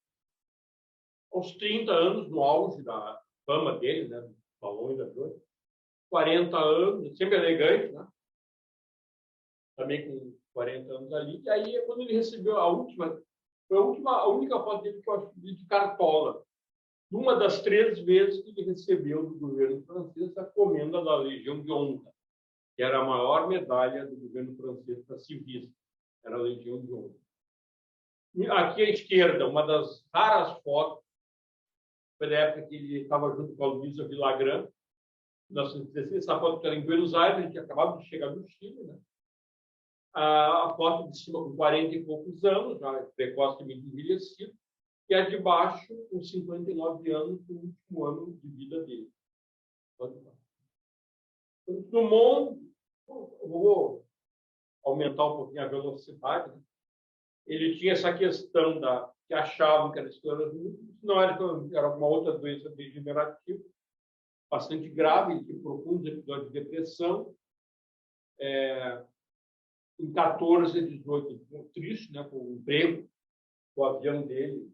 [SPEAKER 3] Aos 30 anos, no auge da fama dele, né? Balões da Joia. 40 anos, sempre elegante, né? Também com 40 anos ali. E aí, quando ele recebeu a última, foi a única foto dele que eu acho de cartola. Uma das 3 vezes que ele recebeu do governo francês a comenda da Legião de Honra, que era a maior medalha do governo francês para civis. Era a Legião de Honra. Aqui à esquerda, uma das raras fotos, foi da época que ele estava junto com a Luísa Villagrán, em 1916. Essa foto era em Buenos Aires, ele tinha acabado de chegar do Chile, né? A foto de cima com 40 e poucos anos, já precocemente envelhecido, e a de baixo com 59 anos, no último ano de vida dele. Drummond, eu vou aumentar um pouquinho a velocidade, né? Ele tinha essa questão que achavam que era esclerose, não era uma outra doença degenerativa, bastante grave, ele tinha profundos episódios de depressão. Em 14 a 18, triste, né, com o emprego, o avião dele,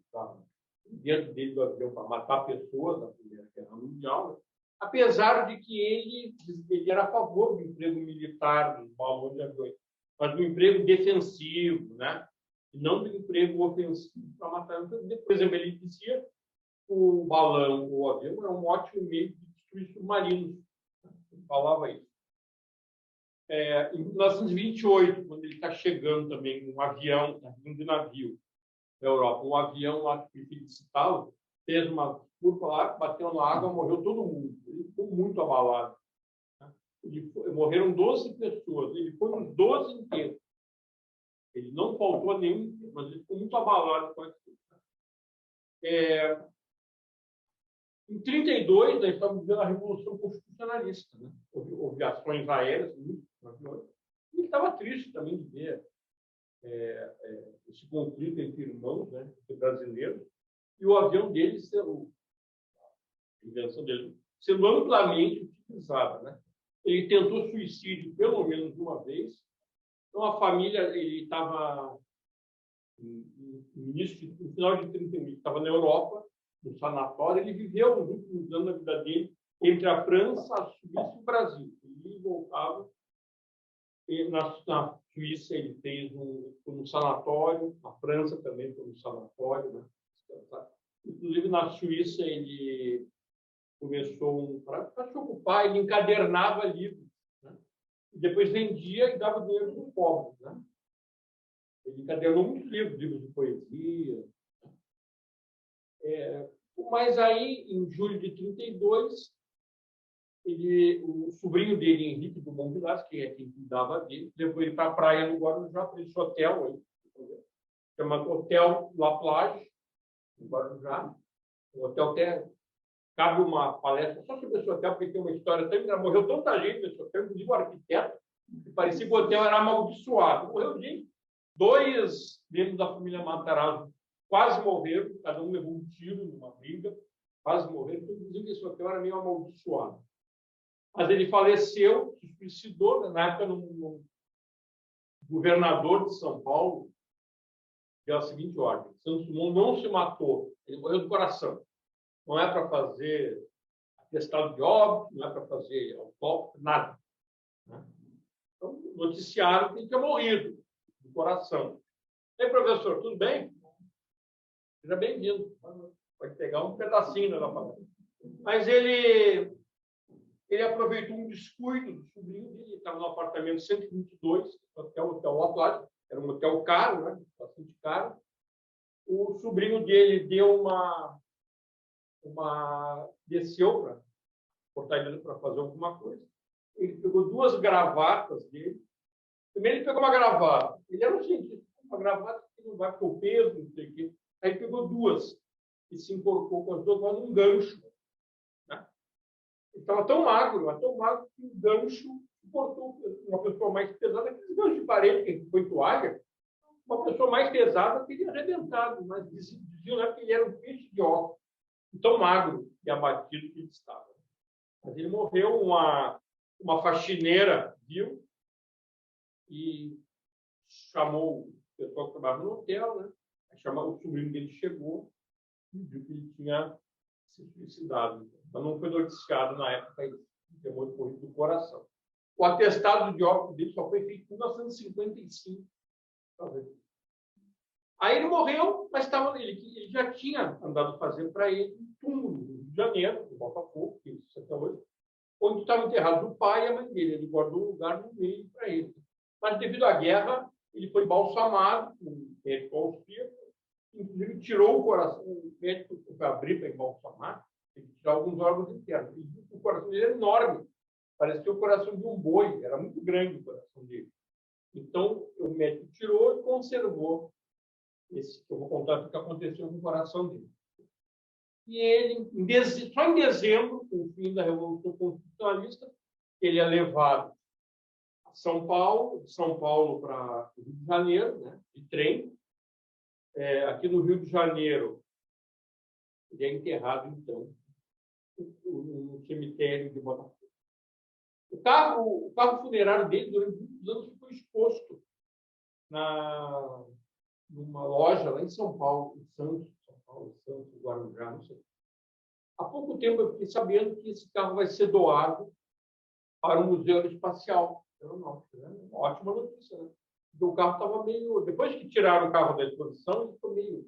[SPEAKER 3] dentro dele do avião para matar pessoas na Primeira Guerra Mundial, né? Apesar de que ele era a favor do emprego militar, dos balões de aviões, mas do emprego defensivo, né? E não do emprego ofensivo para matar. Por exemplo, ele dizia que o balão ou o avião é um ótimo meio de destruir submarinos. Ele falava isso. Em 1928, quando ele está chegando também, um avião, vindo de navio da Europa, um avião lá que felicitá-lo, fez uma curva lá, bateu na água, morreu todo mundo. Ele ficou muito abalado. Morreram 12 pessoas, ele foi uns 12 inteiros. Ele não faltou a nenhum, mas ele ficou muito abalado com aquilo. Em 32, nós estávamos vivendo a Revolução Constitucionalista, né? Houve ações aéreas, e ele estava triste também de ver esse conflito entre irmãos, né, brasileiros, e o avião dele, a invenção dele, sendo amplamente utilizada, né? Ele tentou suicídio pelo menos uma vez. Então, a família, ele estava no final de 31, ele estava na Europa, no sanatório. Ele viveu nos últimos anos da vida dele entre a França, a Suíça e o Brasil. Ele voltava. E na Suíça, ele fez um sanatório, na França também foi um sanatório, né? Inclusive, na Suíça, ele começou, para se ocupar, ele encadernava livros, né? E depois vendia e dava dinheiro para os pobres, né? Ele encadernou muitos livros de poesia. Mas aí, em julho de 32, o sobrinho dele, Henrique Dumont Vilas, que é quem cuidava dele, levou ele para a praia no Guarujá, para esse hotel aí, chama Hotel La Plage, no Guarujá. O hotel até cabe uma palestra só sobre esse hotel, porque tem uma história tão engraçada. Morreu tanta gente nesse hotel, inclusive o arquiteto, que parecia que o hotel era amaldiçoado. Morreu gente. 2 membros da família Matarazzo quase morreram, cada um levou um tiro numa briga, quase morreram. Então, inclusive, esse hotel era meio amaldiçoado. Mas ele faleceu, se suicidou, na época, no governador de São Paulo, pela seguinte ordem: Santos Dumont não se matou, ele morreu do coração. Não é para fazer atestado de óbito, não é para fazer autópsia, nada. Né? Então, noticiaram que ele tinha morrido do coração. Ei, professor, tudo bem? Seja bem-vindo. Pode pegar um pedacinho da palestra. Mas ele aproveitou um descuido do sobrinho dele, estava no apartamento 122, hotel Atlântico, era um hotel caro, né? Bastante caro. O sobrinho dele deu desceu para Fortaleza para fazer alguma coisa. Ele pegou 2 gravatas dele. Primeiro ele pegou uma gravata. Ele era um cientista, uma gravata que não vai com o peso, não sei o quê. Aí pegou 2 e se encorpou com as 2 mas num gancho. Né? Ele estava tão magro que o gancho cortou uma pessoa mais pesada, aqueles ganchos de parede que foi toalha, uma pessoa mais pesada teria arrebentado, mas diziam, né, que ele era um peixe de óculos, tão magro e abatido que ele estava. Mas ele morreu, uma faxineira viu e chamou o pessoal que trabalhava no hotel, né? O sobrinho dele chegou e viu que ele tinha se suicidado. Mas não foi noticiado na época isso, porque morreu do coração. O atestado de óbito dele só foi feito em 1955. Aí ele morreu, mas ele já tinha andado fazer para ele um túmulo no Rio de Janeiro, no Botafogo, que isso até hoje, onde estava enterrado o pai e a mãe dele. Ele guardou um lugar no meio para ele. Mas, devido à guerra, ele foi balsamado, um médico austríaco, inclusive tirou o coração. O médico foi abrir para embalsamar, tem que tirar alguns órgãos internos. O coração dele era enorme, parecia o coração de um boi, era muito grande o coração dele. Então, o médico tirou e conservou esse, que eu vou contar o que aconteceu com o coração dele. E ele, só em dezembro, com o fim da Revolução Constitucionalista, ele é levado a São Paulo, de São Paulo para o Rio de Janeiro, né, de trem. Aqui no Rio de Janeiro, ele é enterrado, então, no cemitério de Botafogo. O carro funerário dele, durante muitos anos, foi exposto numa loja lá em São Paulo, em Santos, Guarujá, não sei. Há pouco tempo eu fiquei sabendo que esse carro vai ser doado para o Museu Aeroespacial. Uma ótima notícia, né? Porque o carro estava meio... Depois que tiraram o carro da exposição, ele ficou meio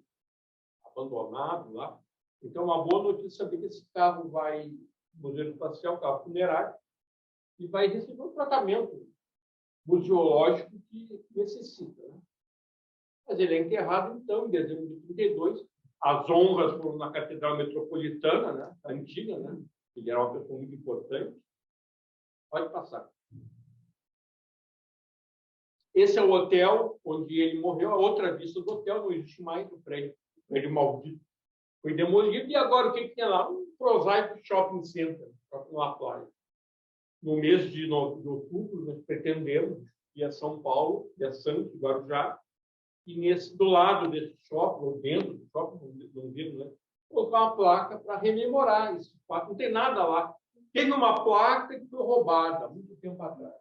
[SPEAKER 3] abandonado lá. Então, é uma boa notícia saber que esse carro vai no Museu Aeroespacial, carro funerário, e vai receber um tratamento museológico que necessita. Né? Mas ele é enterrado, então, em dezembro de 1932. As honras foram na Catedral Metropolitana, né? Antiga, né? Ele era uma pessoa muito importante. Pode passar. Esse é o hotel onde ele morreu. A outra vista do hotel não existe mais, o prédio maldito foi demolido. E agora o que tem lá? Um prosaico shopping center, shopping La Playa. No mês de outubro, nós pretendemos ir a São Paulo, ir a Santos, Guarujá, e do lado desse shopping, ou dentro do shopping, não digo, né? Colocar uma placa para rememorar esse fato. Não tem nada lá. Teve uma placa que foi roubada há muito tempo atrás.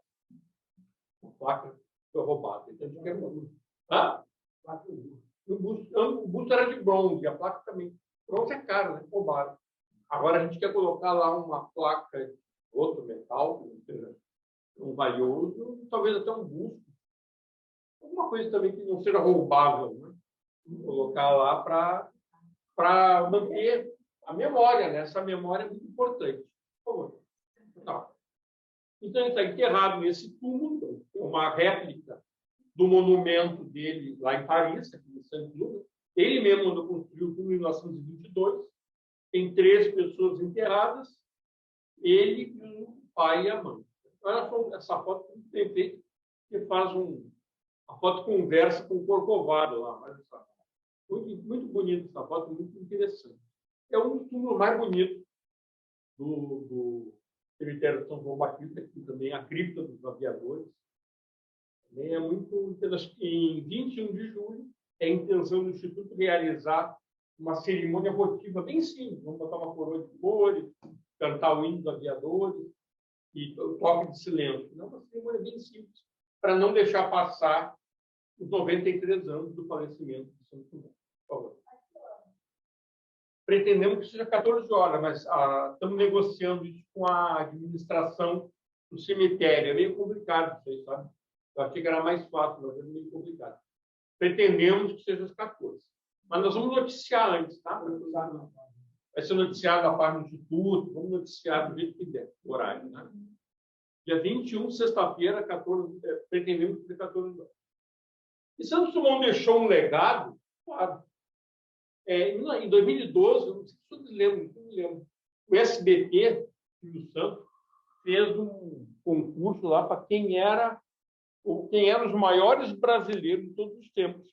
[SPEAKER 3] Uma placa foi roubada. Então, a gente quer o busto era de bronze, a placa também. Bronze é caro, né? Roubaram. Agora a gente quer colocar lá uma placa de outro metal, um valioso, talvez até um busto. Alguma coisa também que não seja roubável, né? Colocar lá para manter a memória, né? Essa memória é muito importante. Por favor. Tá. Então, ele está enterrado nesse túmulo, uma réplica do monumento dele lá em Paris, aqui em Saint-Cloud. Ele mesmo mandou construir o túmulo em 1922. Tem 3 pessoas enterradas, ele, o pai e a mãe. Olha só essa foto muito bem feita, que faz a foto conversa com o Corcovado lá. Olha só. Muito, muito bonita essa foto, muito interessante. É um dos túmulos mais bonitos do cemitério de São João Batista, que também é a cripta dos aviadores. Também é muito interessante. Em 21 de julho, é a intenção do Instituto realizar uma cerimônia votiva bem simples. Vamos botar uma coroa de flores, cantar o hino dos aviadores e o toque de silêncio. É uma cerimônia bem simples, para não deixar passar os 93 anos do falecimento de Santos Dumont, por favor. Pretendemos que seja 14 horas, mas estamos negociando isso com a administração do cemitério. É meio complicado isso aí, sabe? Eu achei que era mais fácil, mas é meio complicado. Pretendemos que seja às 14. Mas nós vamos noticiar antes, tá? Vai ser noticiado a parte do Instituto, vamos noticiar do jeito que der, o horário, né? Dia 21, sexta-feira, pretendemos que seja 14 horas. E Santos Dumont deixou um legado, claro. Em 2012, eu não sei se vocês lembram, não me lembro, o SBT, Silvio Santos, fez um concurso lá para quem eram os maiores brasileiros de todos os tempos.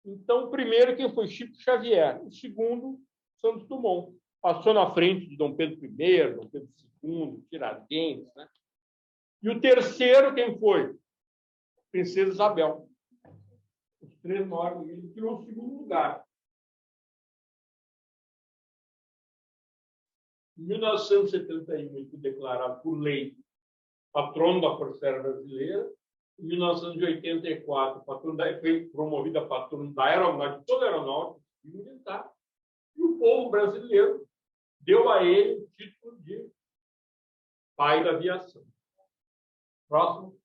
[SPEAKER 3] Então, o primeiro quem foi Chico Xavier, o segundo, Santos Dumont. Passou na frente de Dom Pedro I, Dom Pedro II, Tiradentes, né? E o terceiro, quem foi? Princesa Isabel. Os três maiores, ele tirou o segundo lugar. Em 1971, ele foi declarado por lei patrono da Força Aérea Brasileira. Em 1984, foi promovido a patrono da aeronáutica, de toda a aeronáutica e militar. E o povo brasileiro deu a ele o título de pai da aviação. Próximo.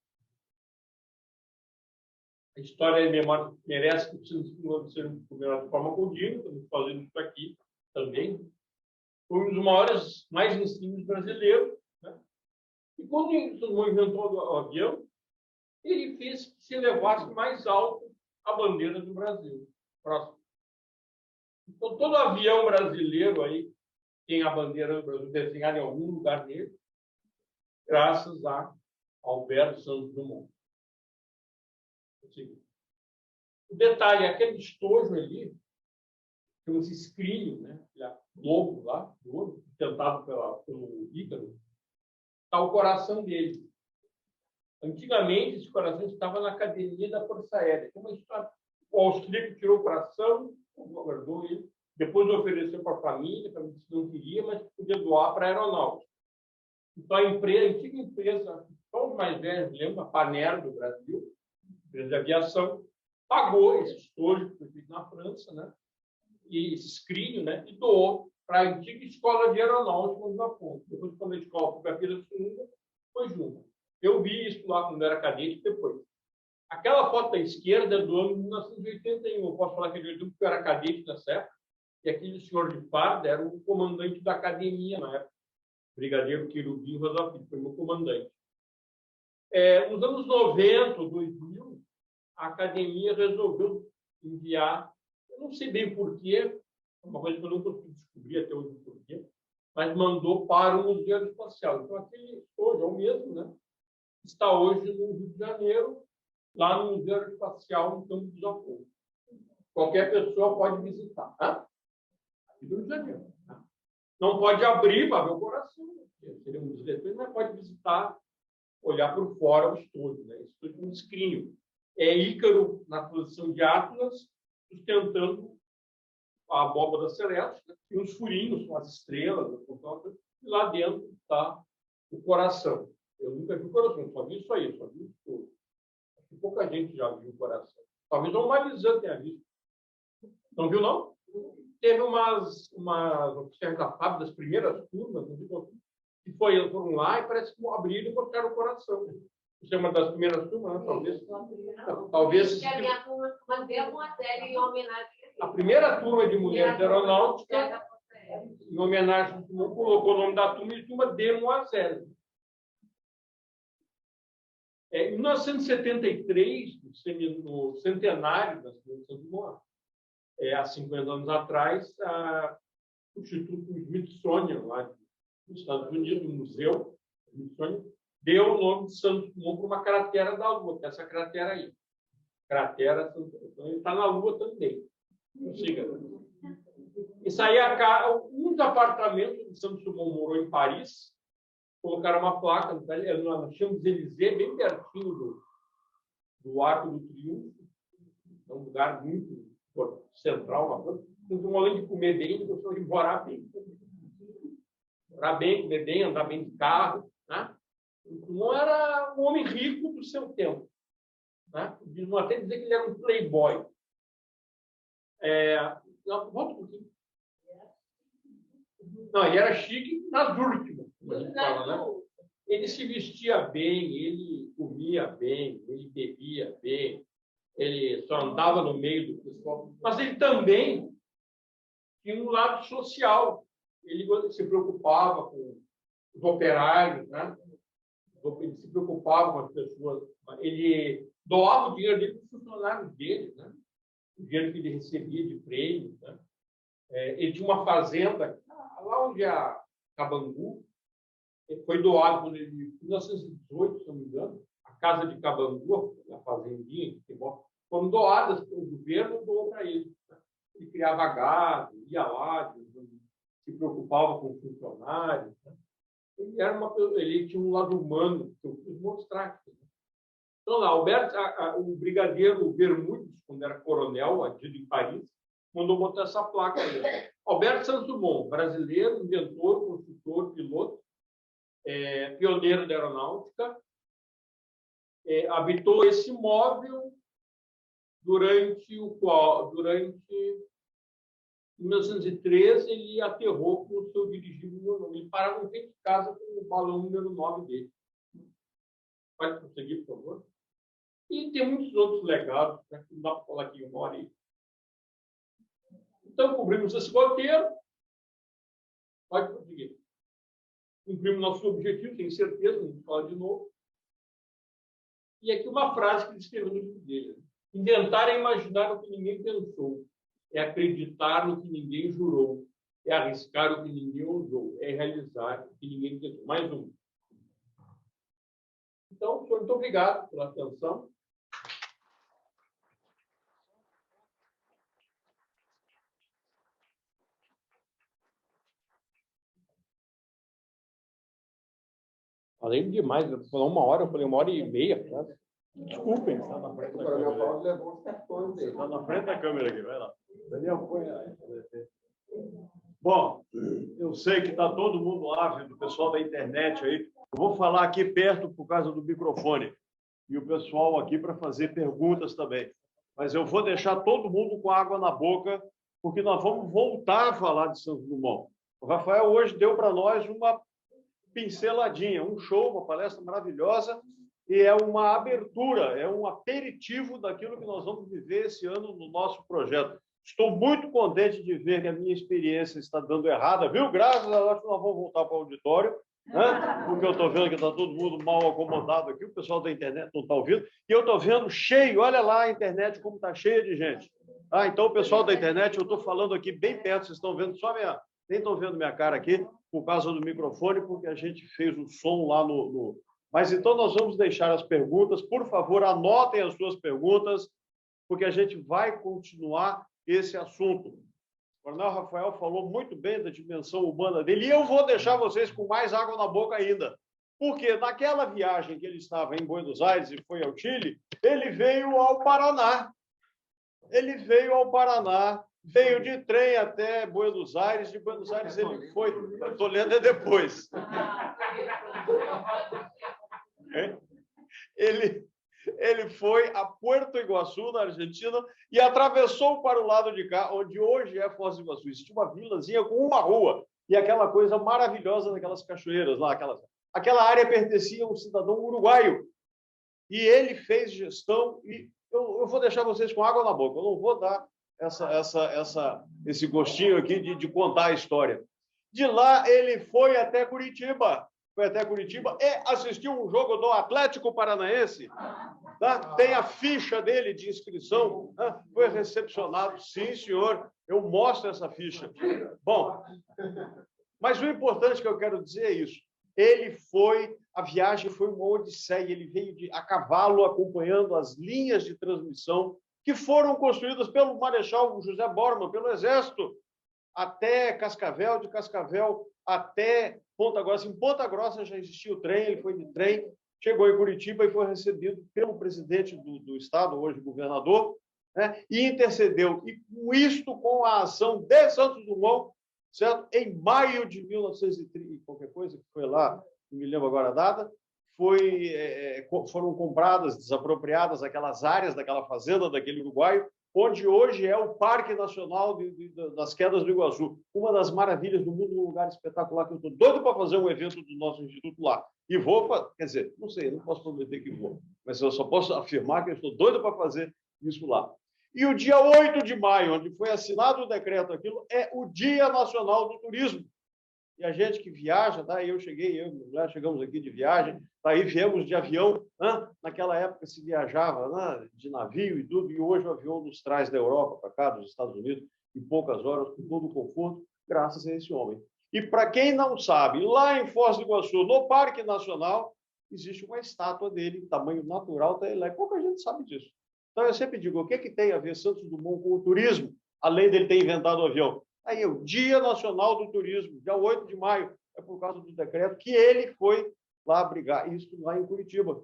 [SPEAKER 3] A história de memória merece que seja de forma contínua, estamos fazendo isso aqui também. Foi um dos maiores, mais insignes brasileiros. Né? E quando o inventou o avião, ele fez que se elevasse mais alto a bandeira do Brasil. Próximo. Então, todo avião brasileiro aí tem a bandeira do Brasil desenhada em algum lugar dele, graças a Alberto Santos Dumont. O detalhe é aquele estojo ali, chama-se escrínio, né? Globo lá, globo, tentado pelo Ícaro, está o coração dele. Antigamente, esse coração estava na academia da Força Aérea. O austríaco tirou o coração, guardou ele, depois ofereceu para a família, para disse que não queria, mas podia doar para a aeronáutica. Então, a antiga empresa, só os mais velhos lembram, a Paner do Brasil, empresa de aviação, pagou esse estojo que foi feito na França, né? E esse escrínio, né? E doou para a antiga escola de aeronáutica no Japão. Depois, quando a escola foi para a Pirassununga, foi junto. Eu vi isso lá quando era cadete depois. Aquela foto da esquerda é do ano de 1981. Eu posso falar que é de 81 porque eu era cadete nessa época. E aquele senhor de farda era o comandante da academia na época. Brigadeiro Querubim Rosa Filho, foi meu comandante. Nos anos 90, 2000, a academia resolveu enviar, eu não sei bem porquê, uma coisa que eu não consegui descobrir até hoje porquê, mas mandou para o Museu Aeroespacial. Então, aquele hoje é o mesmo, né? Está hoje no Rio de Janeiro, lá no Museu Aeroespacial, no Campo do Japão. Qualquer pessoa pode visitar. Tá? Aqui no Rio de Janeiro. Tá? Não pode abrir para ver o coração, seria um desrespeito, mas pode visitar, olhar por fora o estojo. Né? Estojo com escrínio. É Ícaro na posição de Atlas, sustentando a abóbada celeste, né? E uns furinhos com as estrelas, e lá dentro está o coração. Eu nunca vi o coração, só vi isso aí, só vi isso tudo. Acho que pouca gente já viu o coração. Talvez o Marizan tenha visto. Não viu, não? Teve umas oficiais da FAB, das primeiras turmas, que foram lá e parece que abriram e botaram o coração. Isso é uma das primeiras turmas, né? Talvez.
[SPEAKER 4] A minha turma mandou uma série em homenagem a ele.
[SPEAKER 3] A primeira turma de mulheres aeronáutica, em homenagem, colocou o nome da turma de turma Demoiselle. Em 1973, no centenário da cidade de Santos Dumont, há 50 anos atrás, o Instituto Smithsonian, lá nos Estados Unidos, o Museu Smithsonian, deu o nome de Santos Dumont para uma cratera da Lua, que é essa cratera aí. Cratera Santos Dumont. Então, ele está na Lua também. Siga. Isso aí é um dos apartamentos de Santos Dumont morou em Paris. Colocaram uma placa no Champs-Élysées, bem pertinho do Arco do Triunfo. É um lugar muito central. Então, além de comer bem, ele gostou de morar bem. Morar bem, comer bem, andar bem de carro. Né? Não era um homem rico do seu tempo. Né? Até dizer que ele era um playboy. Não, volta um pouquinho. Não, ele era chique nas últimas, como a gente fala, né? Ele se vestia bem, ele comia bem, ele bebia bem, ele só andava no meio do pessoal. Mas ele também tinha um lado social. Ele se preocupava com os operários, né? Ele se preocupava com as pessoas. Ele doava o dinheiro dele para os funcionários dele, né? O dinheiro que ele recebia de prêmio, né? Ele tinha uma fazenda lá onde é a Cabangu. Ele foi doado quando ele, em 1918, se não me engano, a casa de Cabangu, a fazendinha, foram doadas pelo governo, doou para ele. Ele criava gado, ia lá, se preocupava com funcionários. Né? Ele tinha um lado humano que eu quis mostrar. Então, lá, o brigadeiro Bermudes, quando era coronel, adido em Paris, mandou botar essa placa aí. Alberto Santos Dumont, brasileiro, inventor, construtor, piloto, pioneiro da aeronáutica, habitou esse imóvel durante 1913, ele aterrou com o seu dirigível. Ele parava em frente de casa com o balão número 9 dele. Pode prosseguir, por favor. E tem muitos outros legados, né, que não dá para falar aqui uma hora aí. Então, cobrimos esse roteiro. Pode prosseguir. Cumprimos nosso objetivo, tenho certeza, não vou falar de novo. E aqui uma frase que ele escreveu no livro dele. Inventar é imaginar o que ninguém pensou. É acreditar no que ninguém jurou. É arriscar o que ninguém ousou. É realizar o que ninguém pensou. Mais um. Então, senhor, muito obrigado pela atenção. Falei demais, eu falei uma hora, eu falei 1h30. Quase. Desculpem.
[SPEAKER 2] Está na frente da câmera. Está na frente da câmera aqui, vai lá. Daniel, põe aí. Bom, eu sei que está todo mundo ávido, o pessoal da internet aí. Eu vou falar aqui perto por causa do microfone. E o pessoal aqui para fazer perguntas também. Mas eu vou deixar todo mundo com água na boca, porque nós vamos voltar a falar de Santos Dumont. O Rafael hoje deu para nós uma pinceladinha, um show, uma palestra maravilhosa, e é uma abertura, é um aperitivo daquilo que nós vamos viver esse ano no nosso projeto. Estou muito contente de ver que a minha experiência está dando errada, viu? Graças a Deus que nós vamos voltar para o auditório, né? Porque eu estou vendo que está todo mundo mal acomodado aqui, o pessoal da internet não está ouvindo, e eu estou vendo cheio, olha lá a internet como está cheia de gente. Então, o pessoal da internet, eu estou falando aqui bem perto, vocês estão vendo só minha... Nem estão vendo minha cara aqui, por causa do microfone, porque a gente fez o som lá no... Mas então nós vamos deixar as perguntas. Por favor, anotem as suas perguntas, porque a gente vai continuar esse assunto. O coronel Rafael falou muito bem da dimensão humana dele, e eu vou deixar vocês com mais água na boca ainda. Porque naquela viagem que ele estava em Buenos Aires e foi ao Chile, ele veio ao Paraná. Ele veio ao Paraná, veio de trem até Buenos Aires, de Buenos Aires ele foi... Estou lendo depois. Ele foi a Puerto Iguaçu, na Argentina, e atravessou para o lado de cá, onde hoje é Foz do Iguaçu. Existia uma vilazinha com uma rua, e aquela coisa maravilhosa daquelas cachoeiras lá. Aquela área pertencia a um cidadão uruguaio. E ele fez gestão, e eu vou deixar vocês com água na boca, eu não vou dar esse gostinho aqui de contar a história. De lá, ele foi até Curitiba. E assistiu um jogo do Atlético Paranaense. Tá? Tem a ficha dele de inscrição. Tá? Foi recepcionado. Sim, senhor. Eu mostro essa ficha. Bom, mas o importante que eu quero dizer é isso. A viagem foi uma odisseia. Ele veio a cavalo acompanhando as linhas de transmissão que foram construídas pelo Marechal José Bormann, pelo Exército, até Cascavel, de Cascavel até Ponta Grossa. Em Ponta Grossa já existia o trem, ele foi de trem, chegou em Curitiba e foi recebido pelo presidente do Estado, hoje governador, né, e intercedeu. E com isto, com a ação de Santos Dumont, certo? Em maio de 1930, qualquer coisa, que foi lá, não me lembro agora a data, foram compradas, desapropriadas aquelas áreas daquela fazenda, daquele uruguaio, onde hoje é o Parque Nacional das Quedas do Iguaçu, uma das maravilhas do mundo, um lugar espetacular que eu estou doido para fazer um evento do nosso instituto lá. E vou, quer dizer, não sei, não posso prometer que vou, mas eu só posso afirmar que eu estou doido para fazer isso lá. E o dia 8 de maio, onde foi assinado o decreto, aquilo é o Dia Nacional do Turismo. E a gente que viaja, tá? Eu e minha mulher chegamos aqui de viagem, aí viemos de avião, né? Naquela época se viajava, né? De navio e tudo, e hoje o avião nos traz da Europa para cá, dos Estados Unidos, em poucas horas, com todo o conforto, graças a esse homem. E para quem não sabe, lá em Foz do Iguaçu, no Parque Nacional, existe uma estátua dele, em tamanho natural, tá lá. Pouca gente sabe disso. Então eu sempre digo, o que tem a ver Santos Dumont com o turismo, além dele ter inventado o avião? Aí, o Dia Nacional do Turismo, dia 8 de maio, é por causa do decreto que ele foi lá abrigar, isso lá em Curitiba,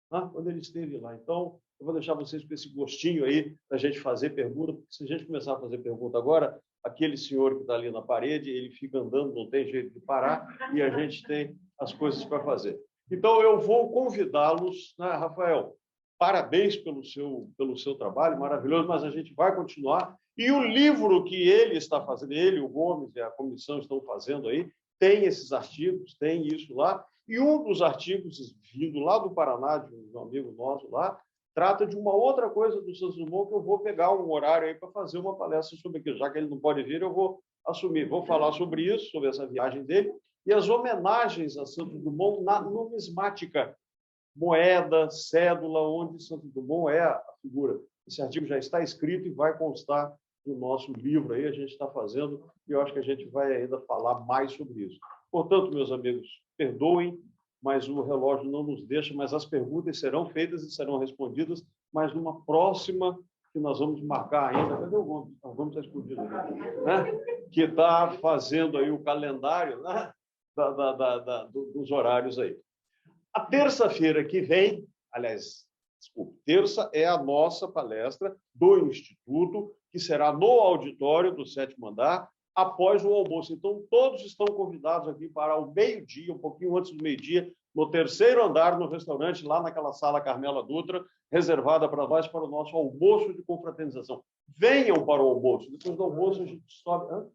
[SPEAKER 2] né? Quando ele esteve lá. Então, eu vou deixar vocês com esse gostinho aí da gente fazer pergunta, porque se a gente começar a fazer pergunta agora, aquele senhor que está ali na parede, ele fica andando, não tem jeito de parar, e a gente tem as coisas para fazer. Então, eu vou convidá-los, né, Rafael? Parabéns pelo seu trabalho, maravilhoso, mas a gente vai continuar. E o livro que ele está fazendo, ele, o Gomes e a comissão estão fazendo aí, tem esses artigos, tem isso lá. E um dos artigos, vindo lá do Paraná, de um amigo nosso lá, trata de uma outra coisa do Santos Dumont, que eu vou pegar um horário aí para fazer uma palestra sobre aquilo. Já que ele não pode vir, eu vou assumir. Vou falar sobre isso, sobre essa viagem dele, e as homenagens a Santos Dumont na numismática, moeda, cédula, onde Santos Dumont é a figura. Esse artigo já está escrito e vai constar no nosso livro aí, a gente está fazendo, e eu acho que a gente vai ainda falar mais sobre isso. Portanto, meus amigos, perdoem, mas o relógio não nos deixa, mas as perguntas serão feitas e serão respondidas, mas numa próxima que nós vamos marcar ainda. Cadê o Gomes? O Gomes está escondido ali, né? Que está fazendo aí o calendário, né? Dos horários aí. A terça-feira que vem, aliás, desculpe, terça é a nossa palestra do Instituto, que será no auditório do 7º andar, após o almoço. Então, todos estão convidados aqui para o meio-dia, um pouquinho antes do meio-dia, no 3º andar, no restaurante, lá naquela sala Carmela Dutra, reservada para nós, para o nosso almoço de confraternização. Venham para o almoço. Depois do almoço, a gente sobe...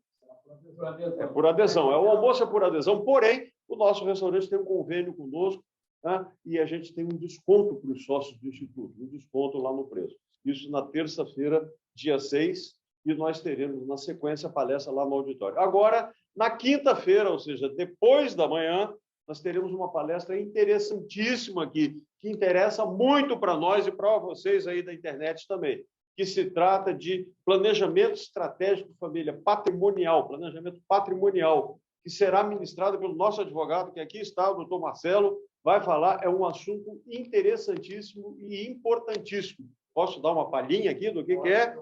[SPEAKER 2] É por adesão. O almoço é por adesão, porém, o nosso restaurante tem um convênio conosco, né? E a gente tem um desconto para os sócios do Instituto, um desconto lá no preço. Isso na terça-feira, dia 6, e nós teremos, na sequência, a palestra lá no auditório. Agora, na quinta-feira, ou seja, depois da manhã, nós teremos uma palestra interessantíssima aqui, que interessa muito para nós e para vocês aí da internet também, que se trata de planejamento estratégico família patrimonial, planejamento patrimonial, que será ministrado pelo nosso advogado, que aqui está, o doutor Marcelo, vai falar, é um assunto interessantíssimo e importantíssimo. Posso dar uma palhinha aqui do que é?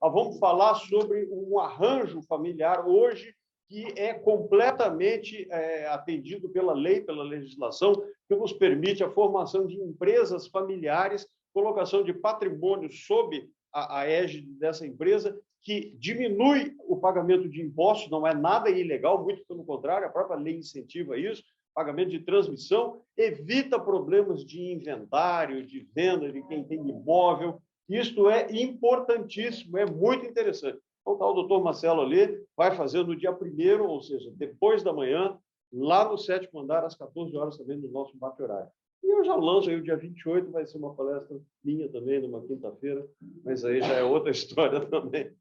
[SPEAKER 2] Vamos falar sobre um arranjo familiar hoje que é completamente atendido pela lei, pela legislação, que nos permite a formação de empresas familiares, colocação de patrimônio sob a égide dessa empresa, que diminui o pagamento de impostos, não é nada ilegal, muito pelo contrário, a própria lei incentiva isso, pagamento de transmissão, evita problemas de inventário, de venda de quem tem imóvel. Isto é importantíssimo, é muito interessante. Então, tá, o doutor Marcelo ali vai fazer no dia 1º, ou seja, depois da manhã, lá no 7º andar, às 14 horas também, no nosso bate-horário. E eu já lanço aí o dia 28, vai ser uma palestra minha também, numa quinta-feira, mas aí já é outra história também,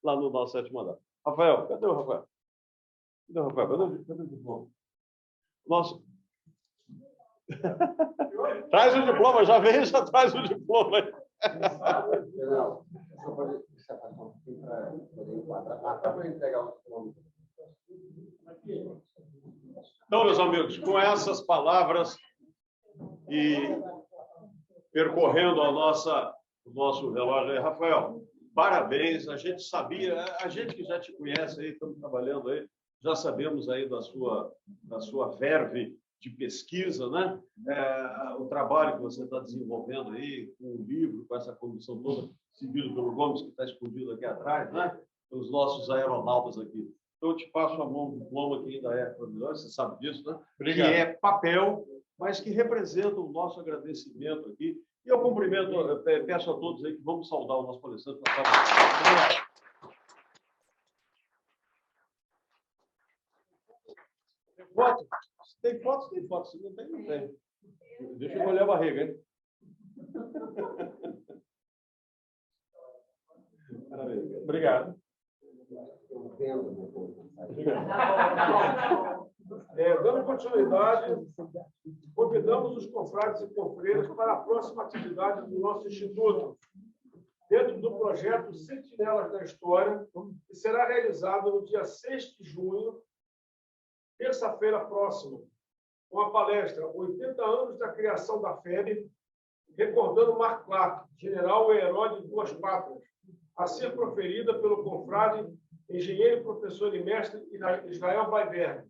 [SPEAKER 2] lá no nosso 7º andar. Rafael, cadê o Rafael? Cadê o Rafael? Cadê o diploma? Nossa. Traz o diploma, já vem, já traz o diploma. Então, meus amigos, com essas palavras e percorrendo o nosso relógio aí, Rafael, parabéns, a gente sabia, a gente que já te conhece aí, estamos trabalhando aí, já sabemos aí da sua verve de pesquisa, né? O trabalho que você está desenvolvendo aí, com o livro, com essa comissão toda, seguido pelo Gomes, que está escondido aqui atrás, né? Os nossos aeronautas aqui. Então, eu te passo a mão do diploma, que ainda é maravilhoso, você sabe disso, né? Obrigado. Que é papel, mas que representa o nosso agradecimento aqui E eu cumprimento, peço a todos aí que vamos saudar o nosso palestrante. Tem foto? Tem foto, tem foto. Se não tem, não tem. Deixa eu olhar a barriga, hein?
[SPEAKER 3] Obrigado.
[SPEAKER 1] Dando continuidade, convidamos os confrades e confreiras para a próxima atividade do nosso Instituto, dentro do projeto Sentinelas da História, que será realizado no dia 6 de junho, terça-feira próxima, com a palestra 80 anos da criação da FEB, recordando Marc Clark, general e herói de duas pátrias, a ser proferida pelo confrade, engenheiro, professor e mestre Israel Weiberg.